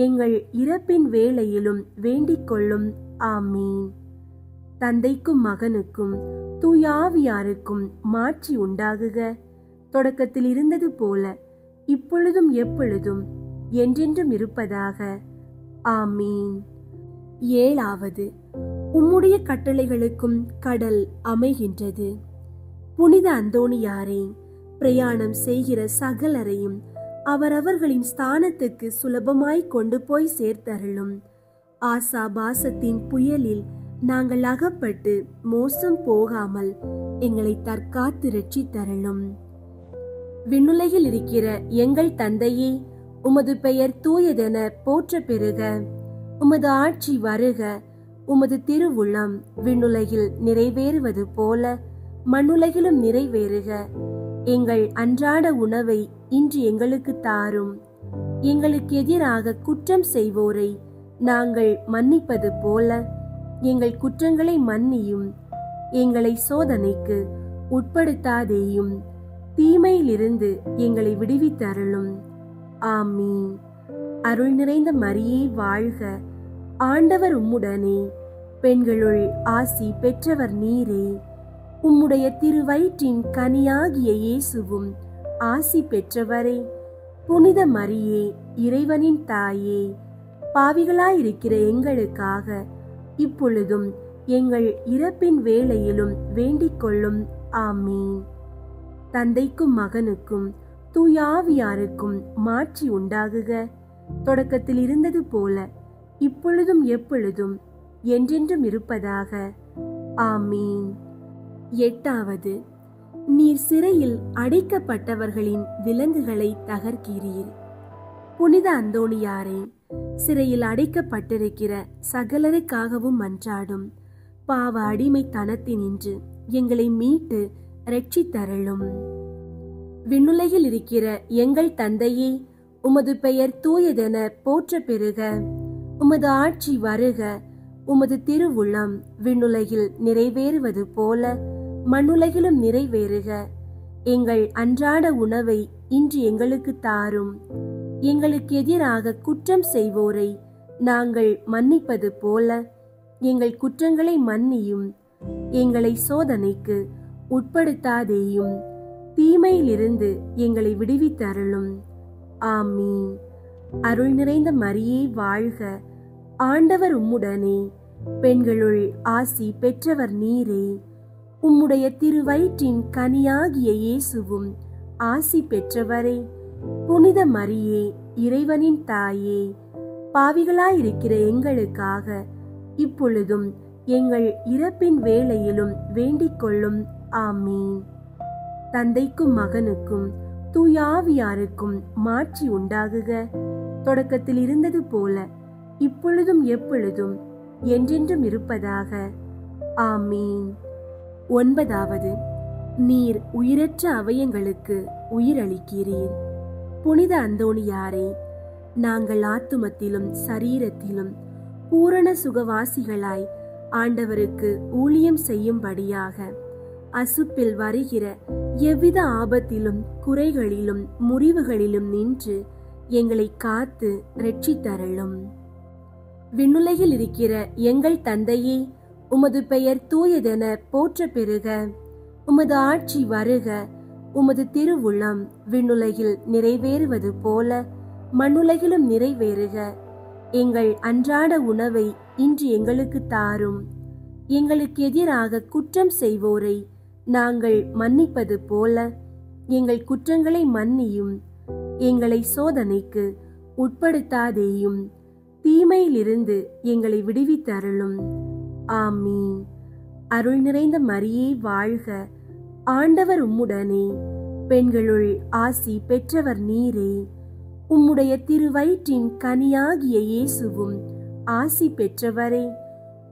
எங்கள் இறப்பின் வேளையிலும் வேண்டிக் கொள்ளும். ஆமீன். தந்தைக்கும் மகனுக்கும் தூயாவியாருக்கும் மாட்சி உண்டாகுக. தொடக்கத்தில் இருந்தது போல இப்பொழுதும் எப்பொழுதும் என்றென்றும் இருப்பதாக. ஆமீன். ஏழாவது, உம்முடைய கட்டளைகளுக்கும் கடல் அமைகின்றது. புனித அந்தோணியாரே, பிரயாணம் செய்கிற சகலரையும் அவரவர்களின் ஸ்தானத்துக்கு சுலபமாய் கொண்டு போய் சேர்த்தருளும். ஆசாபாசத்தின் புயலில் நாங்கள் அகப்பட்டு மோசம் போகாமல் எங்களை தற்காத்து இரட்சித்தருளும். விண்ணுலகில் இருக்கிற எங்கள் தந்தையே, உமது பெயர் தூயதென போற்ற பெறுக. உமது ஆட்சி வருக. உமது திருவுள்ளம் விண்ணுலகில் நிறைவேறுவது போல மண்ணுலகிலும் நிறைவேறுக. எங்கள் அன்றாட உணவை இன்று எங்களுக்கு தாரும். எங்களுக்கு எதிராக குற்றம் செய்வோரை நாங்கள் மன்னிப்பது போல எங்கள் குற்றங்களை மன்னியும். எங்களை சோதனைக்கு உட்படுத்தாதேயும், தீமையிலிருந்து எங்களை விடுவித்தருளும். ஆமீன். அருள் நிறைந்த மரியே வாழ்க, ஆண்டவர் உம்முடனே, பெண்களுள் ஆசி பெற்றவர் நீரே. உம்முடைய திருவயிற்றின் கனியாகிய இயேசுவும் ஆசி பெற்றவரே. புனித மரியே, இறைவனின் தாயே, பாவிகளாயிருக்கிற எங்களுக்காக இப்பொழுதும் எங்கள் இறப்பின் வேளையிலும் வேண்டிக் கொள்ளும். ஆமீன். தந்தைக்கும் மகனுக்கும் தூயாவியாருக்கும் மாட்சி உண்டாகுக. தொடக்கத்தில் இருந்தது போல இப்பொழுதும் எப்பொழுதும் என்றென்றும் இருப்பதாக. ஆமீன். எட்டாவது, நீர் சிறையில் அடைக்கப்பட்டவர்களின் விலங்குகளை தகர்க்கிறீர். புனித அந்தோணியாரே, சிறையில் அடைக்கப்பட்டிருக்கிற சகலருக்காகவும் மன்றாடும். பாவ அடிமைத்தனத்தினின்று எங்களை மீட்டு இரட்சித்தருளும். விண்ணுலகில் இருக்கிற எங்கள் தந்தையே, உமது பெயர் தூயதென போற்ற பெறுக. உமது ஆட்சி வருக. உமது திருவுள்ளம் விண்ணுலகில் நிறைவேறுவது போல மண்ணுலகிலும் நிறைவேறுக. எங்கள் அன்றாட உணவை இன்று எங்களுக்கு தாரும். எங்களுக்கு எதிராக குற்றம் செய்வோரை நாங்கள் மன்னிப்பது போல எங்கள் குற்றங்களை மன்னியும். எங்களை சோதனைக்கு உட்படுத்தாதேயும், தீமையிலிருந்து எங்களை விடுவித்தருளும். ஆமீன். அருள் நிறைந்த மரியே வாழ்க, ஆண்டவர் உம்முடனே, பெண்களுள் ஆசி பெற்றவர் நீரே. உம்முடைய திருவயிற்றின் கனியாகிய இயேசுவும் ஆசி பெற்றவரே. புனித மரியே, இறைவனின் தாயே, பாவிகளாயிருக்கிற எங்களுக்காக இப்பொழுதும் எங்கள் இறப்பின் வேளையிலும் வேண்டிக் கொள்ளும். ஆமீன். தந்தைக்கும் மகனுக்கும் தூயாவியாருக்கும் மாட்சி உண்டாகுக. தொடக்கத்தில் இருந்தது போல இப்பொழுதும் எப்பொழுதும் என்றென்றும் இருப்பதாக. ஆமீன். 9. நீர் உயிரற்ற அவயங்களுக்கு உயிரளிக்கிறீர். புனித அந்தோணியாரே, நாங்கள் ஆத்துமத்திலும் சரீரத்திலும் பூரண சுகவாசிகளாய் ஆண்டவருக்கு ஊழியம் செய்யும்படியாக அசுப்பில் வருகிற எவ்வித ஆபத்திலும் குறைகளிலும் முறிவுகளிலும் நின்று எங்களை காத்து இரட்சித்தருளும். விண்ணுலகில் இருக்கிற எங்கள் தந்தையே, உமது பெயர் தூயதென போற்ற பெறுக. உமது ஆட்சி வருக. உமது திருவுளம் விண்ணுலகில் நிறைவேறுவது போல மண்ணுலகிலும் நிறைவேறுக. எங்கள் அன்றாட உணவை இன்று எங்களுக்கு தாரும். எங்களுக்கு எதிராக குற்றம் செய்வோரை நாங்கள் மன்னிப்பது போல எங்கள் குற்றங்களை மன்னியும். எங்களை சோதனைக்கு உட்படுத்தாதேயும், தீமையிலிருந்து எங்களை விடுவித்தருளும். ஆமீன். அருள் நிறைந்த மரியே வாழ்க. ஆண்டவர் உம்முடனே, பெண்களுள் ஆசி பெற்றவர் நீரே. உம்முடைய திருவயிற்றின் கனியாகிய இயேசுவும் ஆசி பெற்றவரே.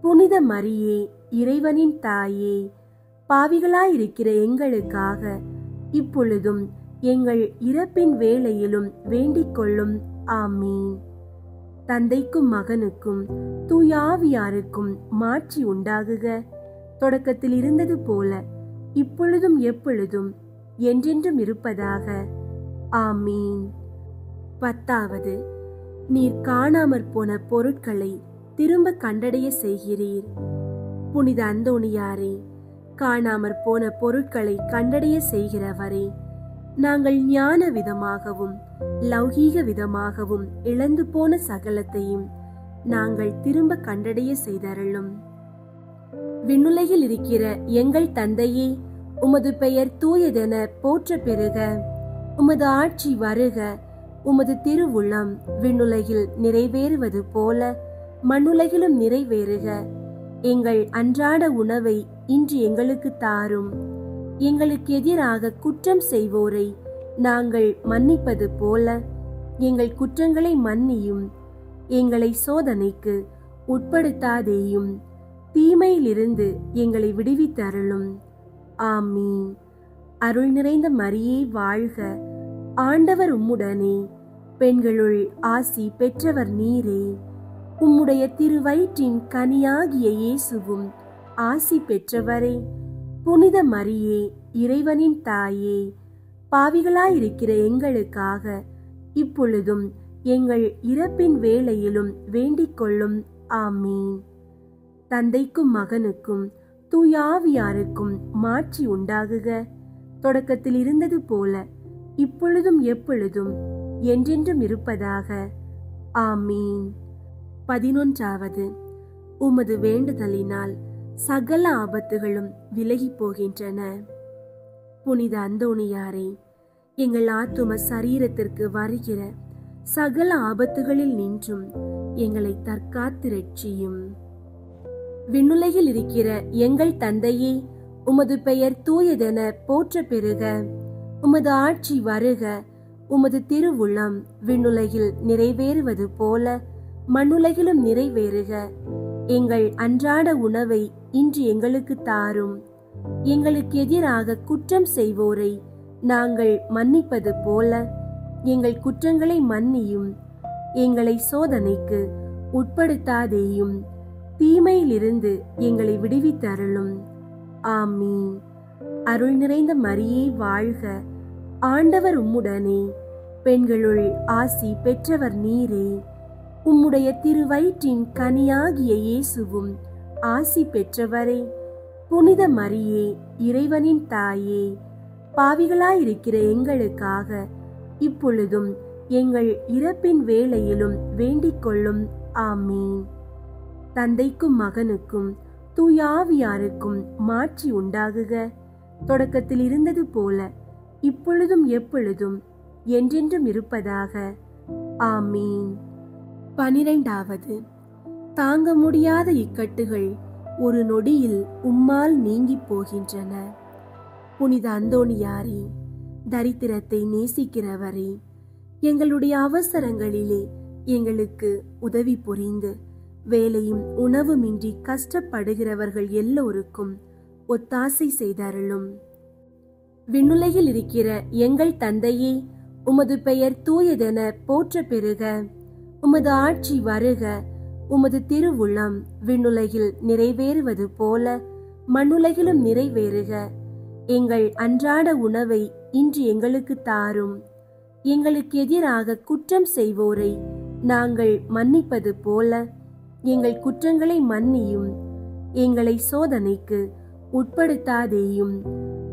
புனித மரியே, இறைவனின் தாயே, பாவிகளாயிருக்கிற எங்களுக்காக இப்பொழுதும் எங்கள் இறப்பின் வேளையிலும் வேண்டிக் கொள்ளும். ஆமீன். தந்தைக்கும் மகனுக்கும் தூயாவியாருக்கும் மாட்சி உண்டாகுக. தொடக்கத்தில் இருந்தது போல இப்பொழுதும் எப்பொழுதும் என்றென்றும் இருப்பதாக. ஆமீன். 10. நீர் காணாமற் போன பொருட்களை திரும்ப கண்டடைய செய்கிறீர். புனித அந்தோணியாரே, காணாமற் போன பொருட்களை கண்டடைய செய்கிறவரே, நாங்கள் ஞான விதமாகவும் லௌகீக விதமாகவும் இழந்து போன சகலத்தையும் நாங்கள் திரும்ப கண்டடைய செய்தருளும். விண்ணுலகில் இருக்கிற எங்கள் தந்தையே, உமது பெயர் தூயதென போற்ற பெறுக. உமது ஆட்சி வருக. உமது திருவுளம் விண்ணுலகில் நிறைவேறுவது போல மண்ணுலகிலும் நிறைவேறுக. எங்கள் அன்றாட உணவை இன்று எங்களுக்கு தாரும். எங்களுக்கு எதிராக குற்றம் செய்வோரை நாங்கள் மன்னிப்பது போல எங்கள் குற்றங்களை மன்னியும். எங்களை சோதனைக்கு உட்படுத்தாதேயும், தீமையிலிருந்து எங்களை விடுவித்தருளும். ஆமீன். அருள் நிறைந்த மரியே வாழ்க. ஆண்டவர் உம்முடனே, பெண்களுள் ஆசி பெற்றவர் நீரே. உம்முடைய திருவயிற்றின் கனியாகிய இயேசுவும் ஆசி பெற்றவரே. புனித மரியே, இறைவனின் தாயே, பாவிகளாயிருக்கிற எங்களுக்காக இப்பொழுதும் எங்கள் இறப்பின் வேளையிலும் வேண்டிக் கொள்ளும். ஆமீன். தந்தைக்கும் மகனுக்கும் தூயாவியாருக்கும் மாட்சி உண்டாகுக. தொடக்கத்தில் இருந்தது போல இப்பொழுதும் எப்பொழுதும் என்றென்றும் இருப்பதாக. ஆமீன். 11. உமது வேண்டுதலினால் சகல ஆபத்துகளும் விலகி போகின்றன. புனித அந்தோணியாரே, எங்கள் ஆத்தும சரீரத்திற்கு வருகிற சகல ஆபத்துகளில் நின்றும் எங்களை தற்காத்து இரட்சியும். விண்ணுலகில் இருக்கிற எங்கள் தந்தையே, உமது பெயர் தூயதென போற்ற பெறுக. உமது ஆட்சி வருக. உமது திருவுளம் விண்ணுலகில் நிறைவேறுவது போல மண்ணுலகிலும் நிறைவேறுக. எங்கள் அன்றாட உணவை இன்று எங்களுக்கு தாரும். எங்களுக்கு எதிராக குற்றம் செய்வோரை நாங்கள் மன்னிப்பது போல எங்கள் குற்றங்களை மன்னியும். எங்களை சோதனைக்கு உட்படுத்தாதேயும், தீமையிலிருந்து எங்களை விடுவித்தருளும். ஆமீன். அருள் நிறைந்த மரியே வாழ்க. ஆண்டவர் உம்முடனே, பெண்களுள் ஆசி பெற்றவர் நீரே. உம்முடைய திருவயிற்றின் கனியாகிய இயேசுவும் ஆசி பெற்றவரே. புனித மரியே, இறைவனின் தாயே, பாவிகளாயிருக்கிற எங்களுக்காக இப்பொழுதும் எங்கள் இறப்பின் வேளையிலும் வேண்டிக் கொள்ளும். ஆமீன். தந்தைக்கும் மகனுக்கும் தூயாவியாருக்கும் மாட்சி உண்டாகுக. தொடக்கத்தில் இருந்தது போல இப்பொழுதும் எப்பொழுதும் என்றென்றும் இருப்பதாக. ஆமீன். 12. தாங்க முடியாத இக்கட்டுகள் ஒரு நொடியில் உம்மால் நீங்கி போகின்றன. புனித அந்தோணியாரே, தரித்திரத்தை நேசிக்கிறவரே, எங்களுடைய அவசரங்களிலே எங்களுக்கு உதவி புரிந்து வேலையும் உணவுமின்றி கஷ்டப்படுகிறவர்கள் எல்லோருக்கும் ஒத்தாசை செய்தருளும். விண்ணுலகில் இருக்கிற எங்கள் தந்தையே, உமது பெயர் தூயதென போற்ற பெறுக. உமது ஆட்சி வருக. உமது திருவுளம் விண்ணுலகில் நிறைவேறுவது போல மண்ணுலகிலும் நிறைவேறுக. எங்கள் அன்றாட உணவை இன்று எங்களுக்கு தாரும். எங்களுக்கு எதிராக குற்றம் செய்வோரை நாங்கள் மன்னிப்பது போல எங்கள் குற்றங்களை மன்னியும். எங்களை சோதனைக்கு உட்படுத்தாதேயும்,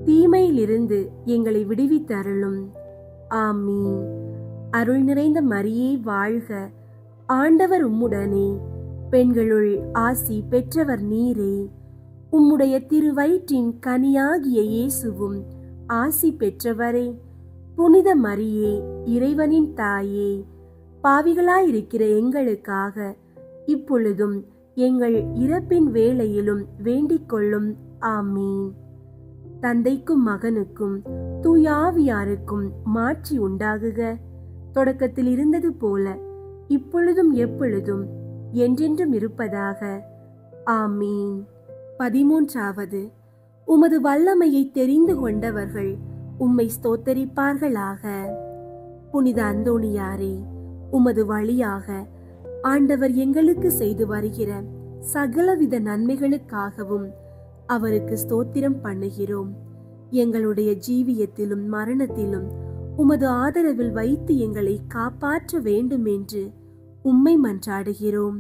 தீமையிலிருந்து எங்களை விடுவித்தருளும். ஆமீன். அருள் நிறைந்த மரியே வாழ்க. ஆண்டவர் உம்முடனே, பெண்களுள் ஆசி பெற்றவர் நீரே. உம்முடைய திருவயிற்றின் கனியாகிய இயேசுவும் ஆசி பெற்றவரே. புனித மரியே, இறைவனின் தாயே, பாவிகளாயிருக்கிற எங்களுக்காக இப்பொழுதும் எங்கள் இறப்பின் வேளையிலும் வேண்டிக் கொள்ளும். ஆமீன். தந்தைக்கும் மகனுக்கும் தூயாவியாருக்கும் மாட்சி உண்டாகுக. தொடக்கத்தில் இருந்தது போல இப்பொழுதும் எப்பொழுதும் என்றென்றும் இருப்பதாக. ஆமீன். 13வது. உமது வல்லமையை தெரிந்து கொண்டவர்கள் உம்மை ஸ்தோத்தரிப்பார்களாக. புனித அந்தோணியாரே, உமது வழியாக ஆண்டவர் எங்களுக்கு செய்து வருகிற சகலவித நன்மைகளுக்காகவும் அவருக்கு ஸ்தோத்திரம் பண்ணுகிறோம். எங்களுடைய ஜீவியத்திலும் மரணத்திலும் உமது ஆதரவில் வைத்து எங்களை காப்பாற்ற வேண்டும் என்று உம்மை மன்றாடுகிறோம்.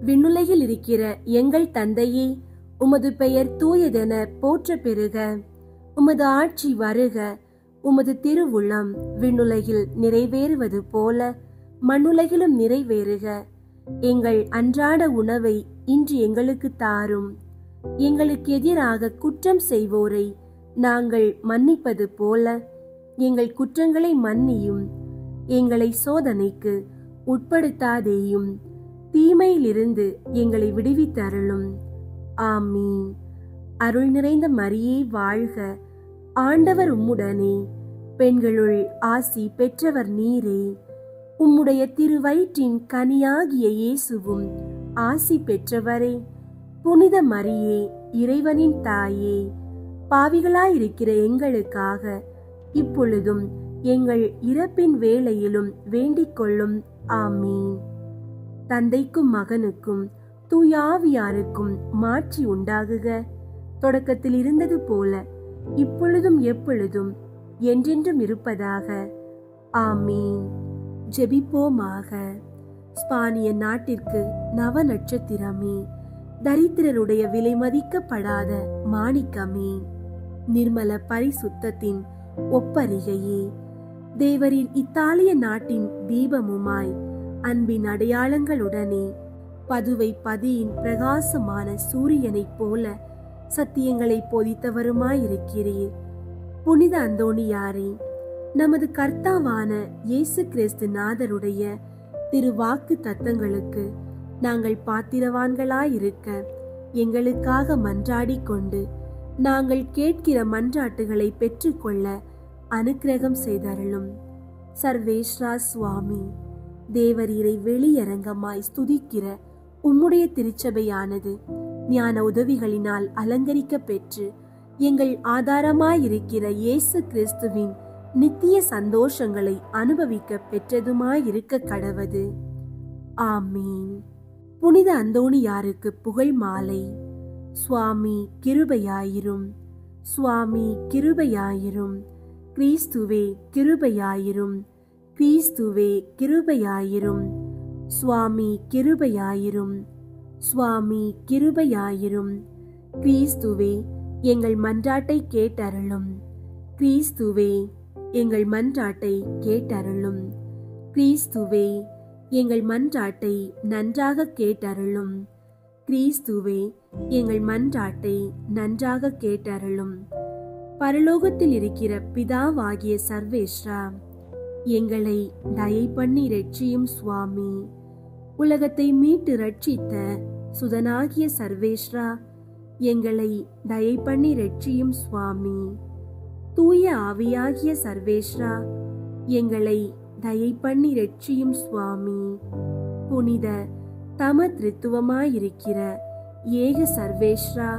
விண்ணுலகில் இருக்கிற எங்கள் தந்தையே, உமது பெயர் தூயதென போற்ற பெறுக. உமது ஆட்சி வருக. உமது திருவுளம் விண்ணுலகில் நிறைவேறுவது போல மண்ணுலகிலும் நிறைவேறுக. எங்கள் அன்றாட உணவை இன்று எங்களுக்கு தாரும். எங்களுக்கு எதிராக குற்றம் செய்வோரை நாங்கள் மன்னிப்பது போல எங்கள் குற்றங்களை மன்னியும். எங்களை சோதனைக்கு உட்படுத்தாதேயும், தீமையிலிருந்து எங்களை விடுவித்தருளும். ஆமீன். அருள் நிறைந்த மரியே வாழ்க. ஆண்டவர் உம்முடனே, பெண்களுள் ஆசி பெற்றவர் நீரே. உம்முடைய திருவயிற்றின் கனியாகிய இயேசுவும் ஆசி பெற்றவரே. புனித மரியே, இறைவனின் தாயே, பாவிகளாயிருக்கிற எங்களுக்காக இப்பொழுதும் எங்கள் இறப்பின் வேளையிலும் வேண்டிக் கொள்ளும். ஆமீன். தந்தைக்கும் மகனுக்கும் தூயாவியாருக்கும் மாட்சி உண்டாகுக. தொடக்கத்தில் இருந்தது போல இப்பொழுதும் எப்பொழுதும் என்றென்றும் இருப்பதாக. ஆமீன். ஜெபிப்போமாக. ஸ்பானிய நாட்டிற்கு நவ நட்சத்திரமே, தரித்திரருடைய விலை மதிக்கப்படாத மாணிக்கமே, நிர்மல பரிசுத்தத்தின் ஒப்பரிகையே, தேவரின் இத்தாலிய நாட்டின் தீபமுமாய் அன்பின் அடையாளங்களுடனே பதுவை பதியின் பிரகாசமான சூரியனைப் போல சத்தியங்களை போதித்தவருமாயிருக்கிறீர். புனித அந்தோணியாரே, நமது கர்த்தாவான இயேசு கிறிஸ்து நாதருடைய திருவாக்கு தத்தங்களுக்கு நாங்கள் பாத்திரவான்களாயிருக்க எங்களுக்காக மன்றாடி கொண்டு நாங்கள் கேட்கிற மன்றாட்டுகளை பெற்றுக்கொள்ள அனுக்கிரகம் செய்தருளும். சர்வேஸ்வரா சுவாமி, தேவரீரை வெளியரங்கமாய் ஸ்துதிக்கிற உம்முடைய திருச்சபையானது ஞான உதவிகளினால் அலங்கரிக்க பெற்று எங்கள் ஆதாரமாயிருக்கிற இயேசு கிறிஸ்துவின் நித்திய சந்தோஷங்களை அனுபவிக்க பெற்றதுமாயிருக்க கடவது. ஆமீன். புனித அந்தோணியாருக்கு புகழ் மாலை. சுவாமி கிருபையாயிரும். சுவாமி கிருபையாயிரும். கிறிஸ்துவே கிருபையாயிரும். கிறிஸ்துவே கிருபையாயிரும். சுவாமி கிருபையாயிரும். சுவாமி கிருபையாயிரும். கிறிஸ்துவே எங்கள் மன்றாட்டை கேட்டருளும். கிறிஸ்துவே எங்கள் மன்றாட்டை கேட்டருளும். கிறிஸ்துவே எங்கள் மன்றாட்டை நன்றாக கேட்டருளும். கிறிஸ்துவே எங்கள் மன்றாட்டை நன்றாக கேட்டருளும். பரலோகத்தில் இருக்கிற பிதாவாகிய சர்வேஸ்வரா, எங்களை தயை பண்ணி இரட்சியும் சுவாமி. உலகத்தை மீட்டு ரட்சித்த சுதனாகிய சர்வேஸ்வரா, எங்களை தயை பண்ணி ரட்சியும் சுவாமி. தூய ஆவியாகிய சர்வேஸ்வரா, எங்களை தயை பண்ணி ரட்சியும் சுவாமி. புனித தம திருத்துவமாயிருக்கிற ஏக சர்வேஸ்வரா,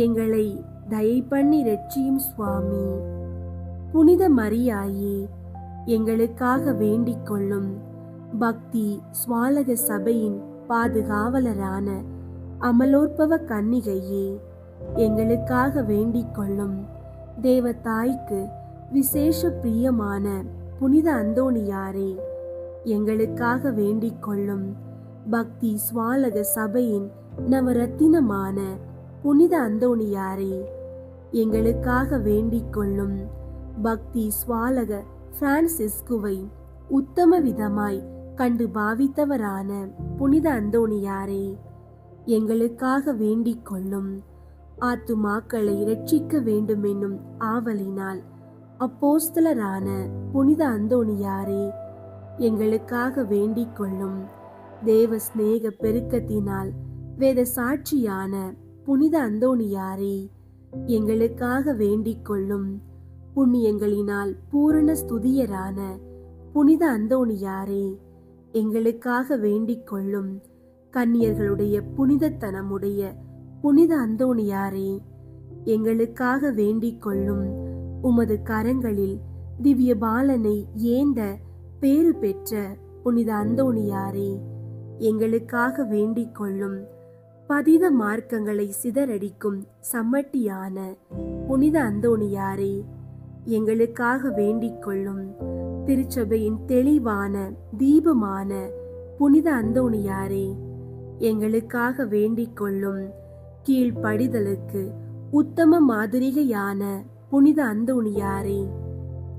எங்களை தயை பண்ணி ரட்சியும் சுவாமி. புனித மரியாயே, எங்களுக்காக வேண்டிக் கொள்ளும். பக்தி ஸ்வாலக சபையின் பாதுகாவலரான அமலோற்பவ கன்னிகையே, எங்களுக்காக வேண்டிக் கொள்ளும். தேவ தாய்க்கு விசேஷ பிரியமான புனித அந்தோணியாரே, எங்களுக்காக வேண்டிக் கொள்ளும். பக்தி ஸ்வாலக சபையின் நவரத்தினமான புனித அந்தோணியாரே, எங்களுக்காக வேண்டிக் கொள்ளும். பக்தி ஸ்வாலக பிரான்சிஸ்குவை உத்தம விதமாய் கண்டு பாவித்தவரான புனித அந்தோணியாரே, எங்களுக்காக வேண்டிக் கொள்ளும். ஆத்துமாக்களை இரட்சிக்க வேண்டும் என்னும் ஆவலினால் அப்போஸ்தலரான புனித அந்தோணியாரே, எங்களுக்காக வேண்டிக் கொள்ளும். தேவ சிநேக பெருக்கத்தினால் வேத சாட்சியான புனித அந்தோணியாரே, எங்களுக்காக வேண்டிக் கொள்ளும். புண்ணியங்களினால் பூரண ஸ்துதியரான புனித அந்தோணியாரே, எங்களுக்காக வேண்டிக் கொள்ளும். கன்னியர்களுடைய புனிதத்தனமுடைய புனித அந்தோணியாரே, எங்களுக்காக வேண்டிக் கொள்ளும். உமது கரங்களில் திவ்ய பாலனை ஏந்த பேறு பெற்ற புனித அந்தோணியாரே, எங்களுக்காக வேண்டிக் கொள்ளும். பதித மார்க்கங்களை சிதறடிக்கும் சம்மட்டியான புனித அந்தோணியாரே, எங்களுக்காக வேண்டிக் கொள்ளும். திருச்சபையின் தெளிவான தீபமான புனித அந்தோணியாரே, எங்களுக்காக வேண்டிக் கொள்ளும். கீழ்ப்படிதலுக்கு உத்தம மாதிரிகையான புனித அந்தோணியாரே,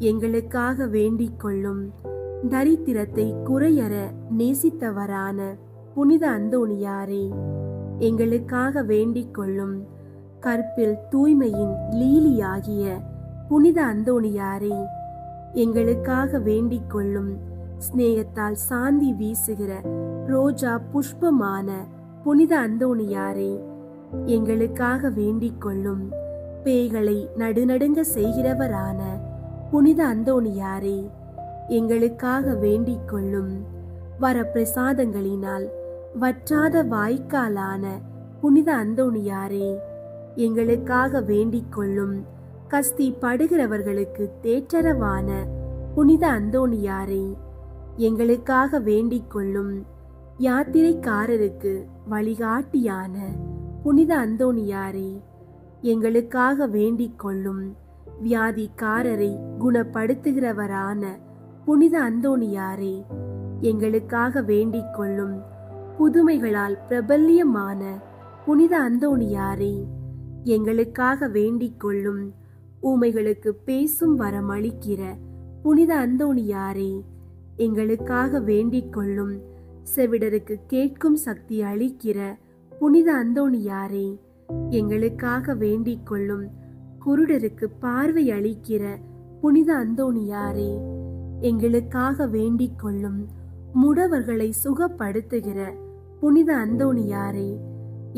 எங்களுக்காக வேண்டிக் கொள்ளும். தரித்திரத்தை குறையற நேசித்தவரான புனித அந்தோணியாரே, எங்களுக்காக வேண்டிக் கொள்ளும். கற்பில் தூய்மையின் லீலியாகிய புனித அந்தோணியாரே, எங்களுக்காக வேண்டிக் கொள்ளும். சிநேகத்தால் சாந்தி வீசுகிற ரோஜா புஷ்பமான புனித அந்தோணியாரே, எங்களுக்காக வேண்டிக் கொள்ளும். பேய்களை நடுநடுங்க செய்கிறவரான புனித அந்தோணியாரே, எங்களுக்காக வேண்டிக் கொள்ளும். வரப்பிரசாதங்களினால் வற்றாத வாய்க்காலான புனித அந்தோணியாரே, எங்களுக்காக வேண்டிக் கொள்ளும். கஸ்தி படுகிறவர்களுக்கு தேற்றரவான புனித அந்தோணியாரே, எங்களுக்காக வேண்டிக் கொள்ளும். யாத்திரைக்காரருக்கு வழிகாட்டியான புனித அந்தோணியாரே, எங்களுக்காக வேண்டிக் கொள்ளும். வியாதிக்காரரை குணப்படுத்துகிறவரான புனித அந்தோணியாரே, எங்களுக்காக வேண்டிக் கொள்ளும். புதுமைகளால் பிரபல்யமான புனித அந்தோணியாரே, எங்களுக்காக வேண்டிக் கொள்ளும். ஊமைகளுக்கு பேசும் வரம் அளிக்கிற புனித அந்தோணியாரே, எங்களுக்காக வேண்டிக் கொள்ளும். செவிடருக்கு கேட்கும் சக்தி அளிக்கிற புனித அந்தோணியாரே, எங்களுக்காக வேண்டிக் கொள்ளும். குருடருக்கு பார்வை அளிக்கிற புனித அந்தோணியாரே, எங்களுக்காக வேண்டிக் கொள்ளும். முடவர்களை சுகப்படுத்துகிற புனித அந்தோணியாரே,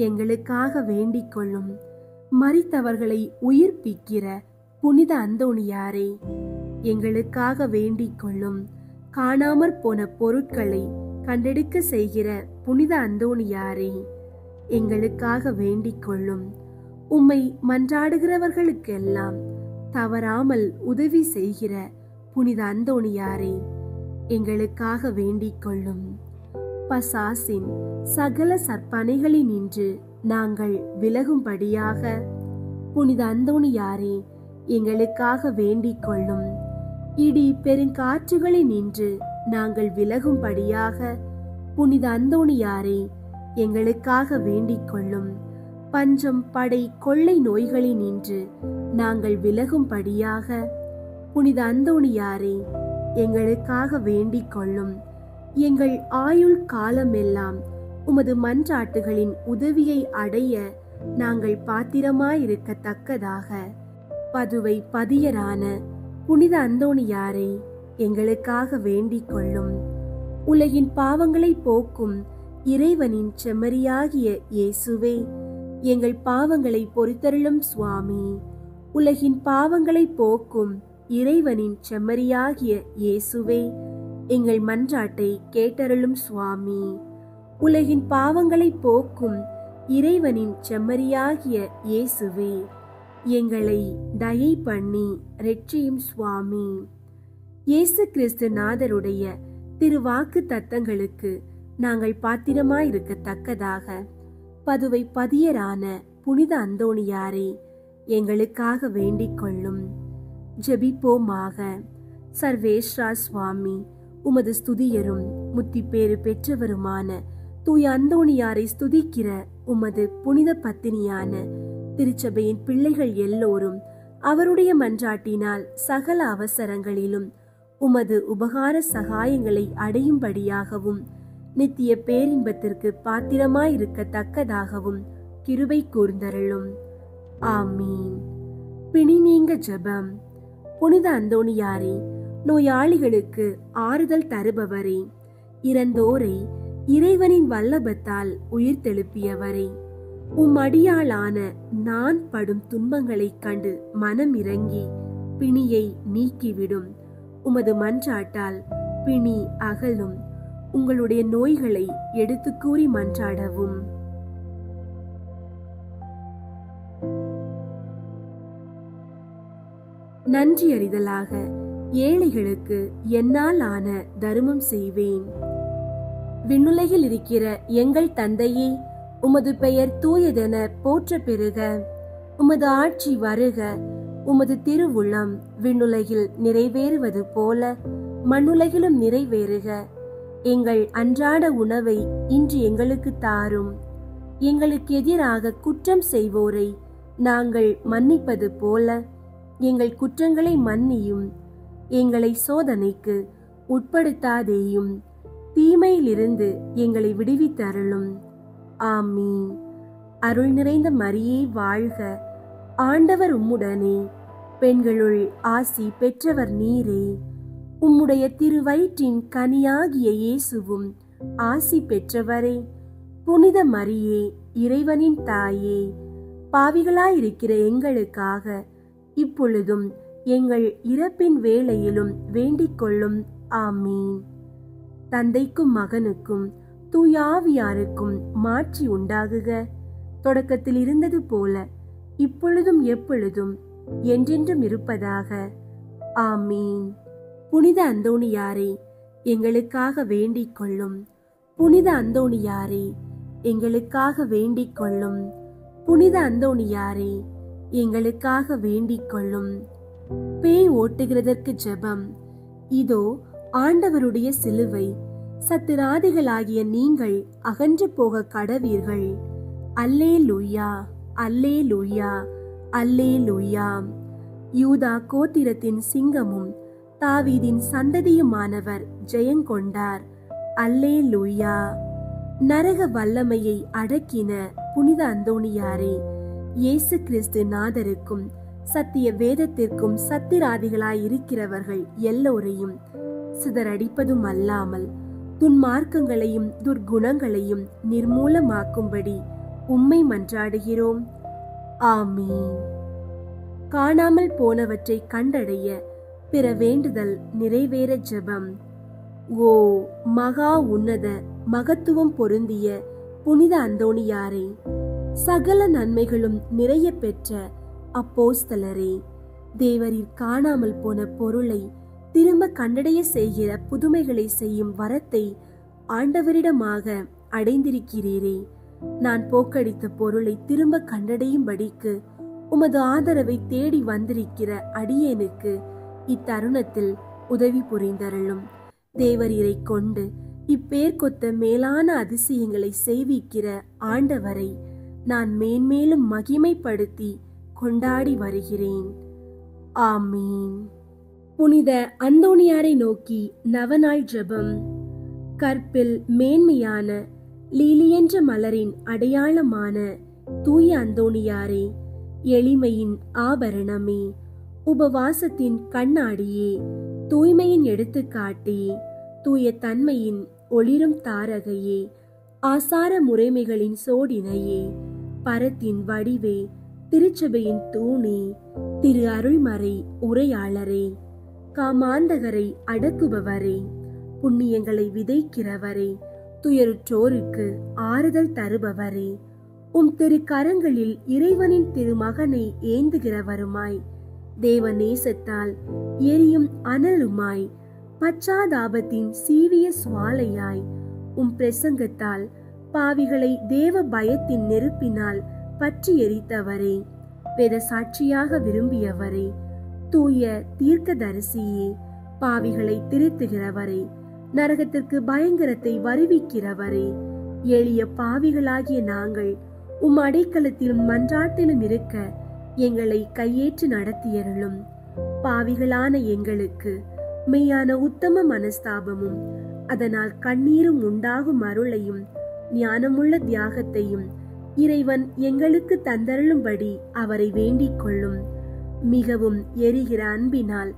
எங்களுக்காக வேண்டிக் கொள்ளும். மரித்தவர்களை உயிர்ப்பிக்கிற புனித அந்தோணியாரே, எங்களுக்காக வேண்டிக் கொள்ளும். காணாமற் போன பொருட்களை கண்டெடுக்க செய்கிற புனித அந்தோணியாரே, எங்களுக்காக வேண்டிக் கொள்ளும். உம்மை மன்றாடுகிறவர்களுக்கெல்லாம் தவறாமல் உதவி செய்கிற புனித அந்தோணியாரே, எங்களுக்காக வேண்டிக் கொள்ளும். பசாசின் சகல சற்பனைகளினின்று நாங்கள் விலகும்படியாக புனித அந்தோணியாரே, எங்களுக்காக வேண்டிக் கொள்ளும். இடி பெருங்காற்றுகளினின்று நாங்கள் விலகும்படியாக புனித அந்தோணியாரே, எங்களுக்காக வேண்டிக் கொள்ளும். பஞ்சம் படை கொள்ளை நோய்களினின்று நாங்கள் விலகும்படியாக புனித அந்தோணியாரே, எங்களுக்காக வேண்டிக் கொள்ளும். எங்கள் ஆயுள் காலமெல்லாம் உமது மன்றாட்டுகளின் உதவியை அடைய நாங்கள் பாத்திரமாயிருக்கத்தக்கதாக பதுவை பதியரான புனித அந்தோணியாரே, எங்களுக்காக வேண்டிக் கொள்ளும். உலகின் பாவங்களை போக்கும் இறைவனின் செம்மறியாகிய இயேசுவே, எங்கள் பாவங்களை பொறுத்தருளும் சுவாமி. உலகின் பாவங்களை போக்கும் இறைவனின் செம்மறியாகிய இயேசுவே, எங்கள் மன்றாட்டை கேட்டருளும் சுவாமி. உலகின் பாவங்களை போக்கும் இறைவனின் செம்மறியாகிய இயேசுவே, எங்களை தயை பண்ணி இரட்சியும் சுவாமி. இயேசு கிறிஸ்து நாதருடைய திருவாக்கு தத்தங்களுக்கு நாங்கள் பாத்திரமாயிருக்கத்தக்கதாக பதுவை பதியரான புனித அந்தோணியாரே, எங்களுக்காக வேண்டிக் கொள்ளும். ஜெபிப்போமாக. சர்வேஸ்வரா சுவாமி, உமது ஸ்துதியரும் முத்திப்பேறு பெற்றவருமான தூய அந்தோணியாரை ஸ்துதிக்கிற உமது புனித பத்தினியான திருச்சபையின் பிள்ளைகள் எல்லோரும் அவருடைய மன்றாட்டினால் சகல அவசரங்களிலும் உமது உபகார சகாயங்களை அடையும்படியாகவும் நித்திய பேரின்பத்திற்கு பாத்திரமாயிருக்கத்தக்கதாகவும் கிருபை கூர்ந்தருளும். ஆமீன். பிணி நீங்க ஜெபம். புனித அந்தோணியாரே, நோயாளிகளுக்கு ஆறுதல் தருபவரே, இறந்தோரை இறைவனின் வல்லபத்தால் உயிர்த்தெழுப்பியவரே, உம்மடியாளான நான் படும் துன்பங்களைக் கண்டு மனம் இறங்கி பிணியை நீக்கிவிடும். உமது மன்றாட்டால் பிணி அகலும். உங்களுடைய நோய்களை எடுத்து கூறி மன்றாடவும். நன்றி அறிதலாக ஏழைகளுக்கு என்னால் ஆன தருமம் செய்வேன். விண்ணுலகில் இருக்கிற எங்கள் தந்தையே, உமது பெயர் தூயதென போற்ற பெறுக. உமது ஆட்சி வருக. உமது திருவுள்ளம் விண்ணுலகில் நிறைவேறுவது போல மண்ணுலகிலும் நிறைவேறுக. எங்கள் அன்றாட உணவை இன்று எங்களுக்கு தாரும். எங்களுக்கு எதிராக குற்றம் செய்வோரை நாங்கள் மன்னிப்பது போல எங்கள் குற்றங்களை மன்னியும். எங்களை சோதனைக்கு உட்படுத்தாதேயும், தீமையிலிருந்து எங்களை விடுவித்தருளும். ஆமீன். அருள் நிறைந்த மரியே வாழ்க. ஆண்டவர் உம்முடனே, பெண்களுள் ஆசி பெற்றவர் நீரே. உம்முடைய திருவயிற்றின் கனியாகிய இயேசுவும் ஆசி பெற்றவரே. புனித மரியே, இறைவனின் தாயே, பாவிகளாயிருக்கிற எங்களுக்காக இப்பொழுதும் எங்கள் இறப்பின் வேளையிலும் வேண்டிக் கொள்ளும். ஆமீன். தந்தைக்கும் மகனுக்கும் தூயாவியாருக்கும் மாட்சி உண்டாகுக. தொடக்கத்தில் இருந்தது போல இப்பொழுதும் எப்பொழுதும் என்றென்றும் இருப்பதாக. ஆமீன். புனித அந்தோணியாரே, எங்களுக்காக வேண்டிக் கொள்ளும். புனித அந்தோணியாரே, எங்களுக்காக வேண்டிக் கொள்ளும். புனித அந்தோணியாரே, எங்களுக்காக வேண்டிக் கொள்ளும். பேய் ஓட்டுகிறதற்கு ஜெபம். இதோ ஆண்டவருடைய சிலுவை. சத்துராதிகளாகிய நீங்கள் அகன்று போக கடவீர்கள். அல்லேலூயா, அல்லேலூயா, அல்லேலூயா. யூதா கோத்திரத்தின் சிங்கமும் தாவீதின் சந்ததியுமானவர் ஜெயங்கொண்டார். அல்லேலூயா. நரக வல்லமையை அடக்கின புனித அந்தோணியாரே, இயேசு கிறிஸ்து நாதருக்கும் சத்திய வேதத்திற்கும் சத்திராதிகளாயிருக்கிறவர்கள் எல்லோரையும் சிதறடிப்பதும் அல்லாமல் துன்மார்க்கங்களையும் துர்குணங்களையும் நிர்மூலமாக்கும்படி உம்மை மன்றாடுகிறோம். ஆமீன். காணாமல் போனவற்றை கண்டடைய பிற வேண்டுதல் நிறைவேற ஜெபம். ஓ மகா உன்னத மகத்துவம் பொருந்திய புனித அந்தோணியாரே, சகல நன்மைகளும் நிறைய பெற்ற அப்போஸ்தலரே, தேவரீர் காணாமல் போன பொருளை திரும்ப கண்டடைய செய்கிற புதுமைகளை செய்யும் வரத்தை ஆண்டவரிடமாக அடைந்திருக்கிறீரே. நான் போக்கடித்த பொருளை திரும்ப கண்டடையும்படிக்கு உமது ஆதரவை தேடி வந்திருக்கிற அடியேனுக்கு இத்தருணத்தில் உதவி புரிந்தருளும். தேவரீரை கொண்டு இப்பேர்க்கொத்த மேலான அதிசயங்களை செய்விக்கிற ஆண்டவரை நான் மேன்மேலும் மகிமைப்படுத்தி கொண்டாடி வருகிறேன். ஆமீன். புனித அந்தோணியாரை நோக்கி நவநாள் ஜெபம். கற்பில் மேன்மையான லீலி என்ற மலரின் அடையாளமான தூய அந்தோணியாரே, எளிமையின் ஆபரணமே, உபவாசத்தின் கண்ணாடியே, தூய்மையின் எடுத்துக்காட்டே, தூய தன்மையின் ஒளிரும் தாரகையே, ஆசார முறைமைகளின் சோடினையே, பரத்தின் வடிவே, திருச்சபையின் தூணே, திரு அருள்மறை உரையாளரே, காமாந்தகரை அடக்குபவரே, புண்ணியங்களை விதைக்கிறவரே, துயருற்றோருக்கு ஆறுதல் தருபவரே, திரு கரங்களில் இறைவனின் திருமகனை ஏந்துகிறவருமாய், தேவ நேசத்தால் எரியும் அனலுமாய், பச்சாதாபத்தின் சீவிய சுவாலையாய், பிரசங்கத்தால் பாவிகளை தேவ பயத்தின் நெருப்பினால் பற்றி எரித்தவரே, வேத சாட்சியாக விரும்பியவரே, தூய தீர்க்கதரிசியே, பாவிகளை திருத்துகிறவரே, நரகத்திற்கு பயங்கரத்தை வருவிக்கிறவரே, எளிய பாவிகளாகிய நாங்கள் அடைக்கலத்திலும் மன்றாட்டிலும் இருக்க எங்களை கையேற்று நடத்தியருளும். பாவிகளான எங்களுக்கு மெய்யான உத்தம மனஸ்தாபமும் அதனால் கண்ணீரும் உண்டாகும் அருளையும் ஞானமுள்ள தியாகத்தையும் இறைவன் எங்களுக்கு தந்தருளும்படி அவரை வேண்டிக் கொள்ளும். மிகவும் எரிகிற அன்பினால்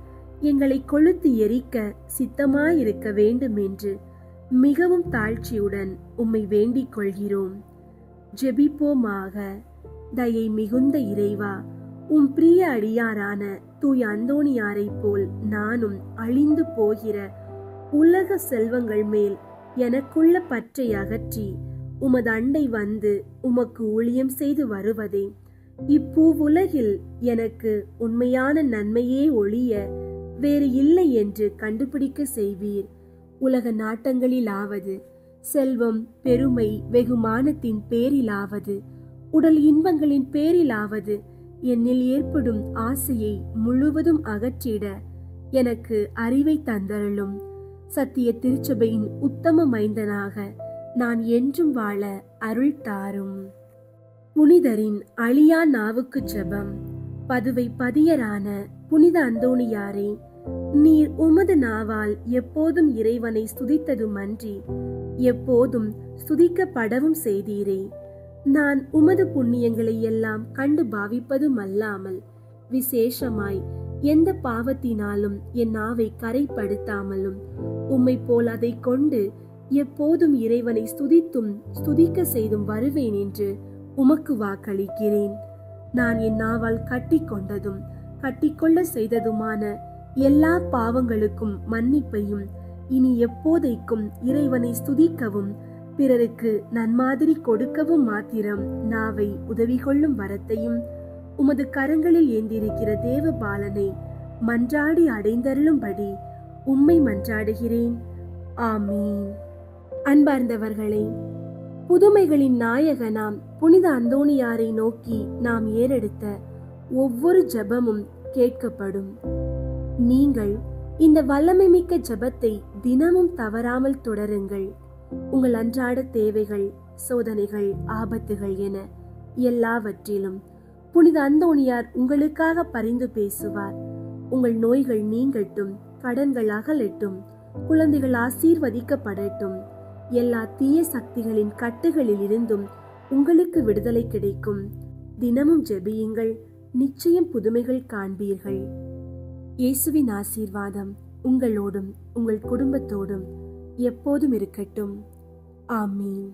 எங்களை கொளுத்து எரிக்க சித்தமாயிருக்க வேண்டும் என்று மிகவும் தாழ்ச்சியுடன் உம்மை வேண்டிக் கொள்கிறோம். ஜெபிப்போமாக. தயை மிகுந்த இறைவா, பிரிய அடியாரான தூய அந்தோணியாரை போல் நானும் அழிந்து போகிற உலக செல்வங்கள் மேல் எனக்குள்ள பற்றை அகற்றி உமது அண்டை வந்து உமக்கு ஊழியம் செய்து வருவதே இப்பூவுலகில் எனக்கு உண்மையான நன்மையே ஒழிய வேறு இல்லை என்று கண்டுபிடிக்க செய்வீர். உலக நாட்டங்களிலாவது, செல்வம் பெருமை வெகுமானத்தின் பேரிலாவது, உடல் இன்பங்களின் பேரிலாவது என்னில் ஏற்படும் ஆசையை முழுவதும் அகற்றிட எனக்கு அறிவை தந்தருளும். சத்திய திருச்சபையின் உத்தம மைந்தனாக நான் என்றும் வாழ அருள் தாரும். புனிதரின் அழியா நாவுக்கு ஜெபம். பதுவை பதியரான புனித அந்தோணியாரே, நீர் உமது நாவால் எப்போதும் இறைவனை ஸ்துதித்ததுமன்றி எப்போதும் ஸ்துதிக்கப்படவும் செய்தீரே. நான் உமது புண்ணியங்களை எல்லாம் கண்டு பாவிப்பதும் அல்லாமல் விசேஷமாய் எந்த பாவத்தினாலும் என் நாவை கரைப்படுத்தாமலும் உம்மை போல் அதை கொண்டு எப்போதும் இறைவனை ஸ்துதித்தும் ஸ்துதிக்க செய்தும் வருவேன் என்று உமக்கு வாக்களிக்கிறேன். நான் என் நாவால் கட்டி கொண்டதும் கட்டிக்கொள்ள செய்ததுமான எல்லா பாவங்களுக்கும் மன்னிப்பையும் இனி எப்போதைக்கும் இறைவனை ஸ்துதிக்கவும் பிறருக்கு நன்மாதிரி கொடுக்கவும் மாத்திரம் நாவை உதவி கொள்ளும் வரத்தையும் உமது கரங்களில் ஏந்திருக்கிற தேவ பாலனை மன்றாடி அடைந்தருளும்படி உம்மை மன்றாடுகிறேன். ஆமீன். அன்பார்ந்தவர்களே, புதுமைகளின் நாயகனாம் புனித அந்தோணியாரை நோக்கி நாம் ஏறெடுத்த ஒவ்வொரு ஜெபமும் கேட்கப்படும். நீங்கள் இந்த வல்லமை மிக்க ஜெபத்தை தினமும் தவறாமல் தொடருங்கள். உங்கள் அன்றாட தேவைகள், சோதனைகள், ஆபத்துகள் என எல்லாவற்றிலும் புனித அந்தோணியார் உங்களுக்காக பரிந்து பேசுவார். உங்கள் நோய்கள் நீங்கட்டும், கடன்கள் அகலட்டும், குழந்தைகள் ஆசீர்வதிக்கப்படட்டும், எல்லா தீய சக்திகளின் கட்டுகளில் இருந்தும் உங்களுக்கு விடுதலை கிடைக்கும். தினமும் ஜெபியுங்கள், நிச்சயம் புதுமைகள் காண்பீர்கள். இயேசுவின் ஆசீர்வாதம் உங்களோடும் உங்கள் குடும்பத்தோடும் எப்போதும் இருக்கட்டும். ஆமீன்.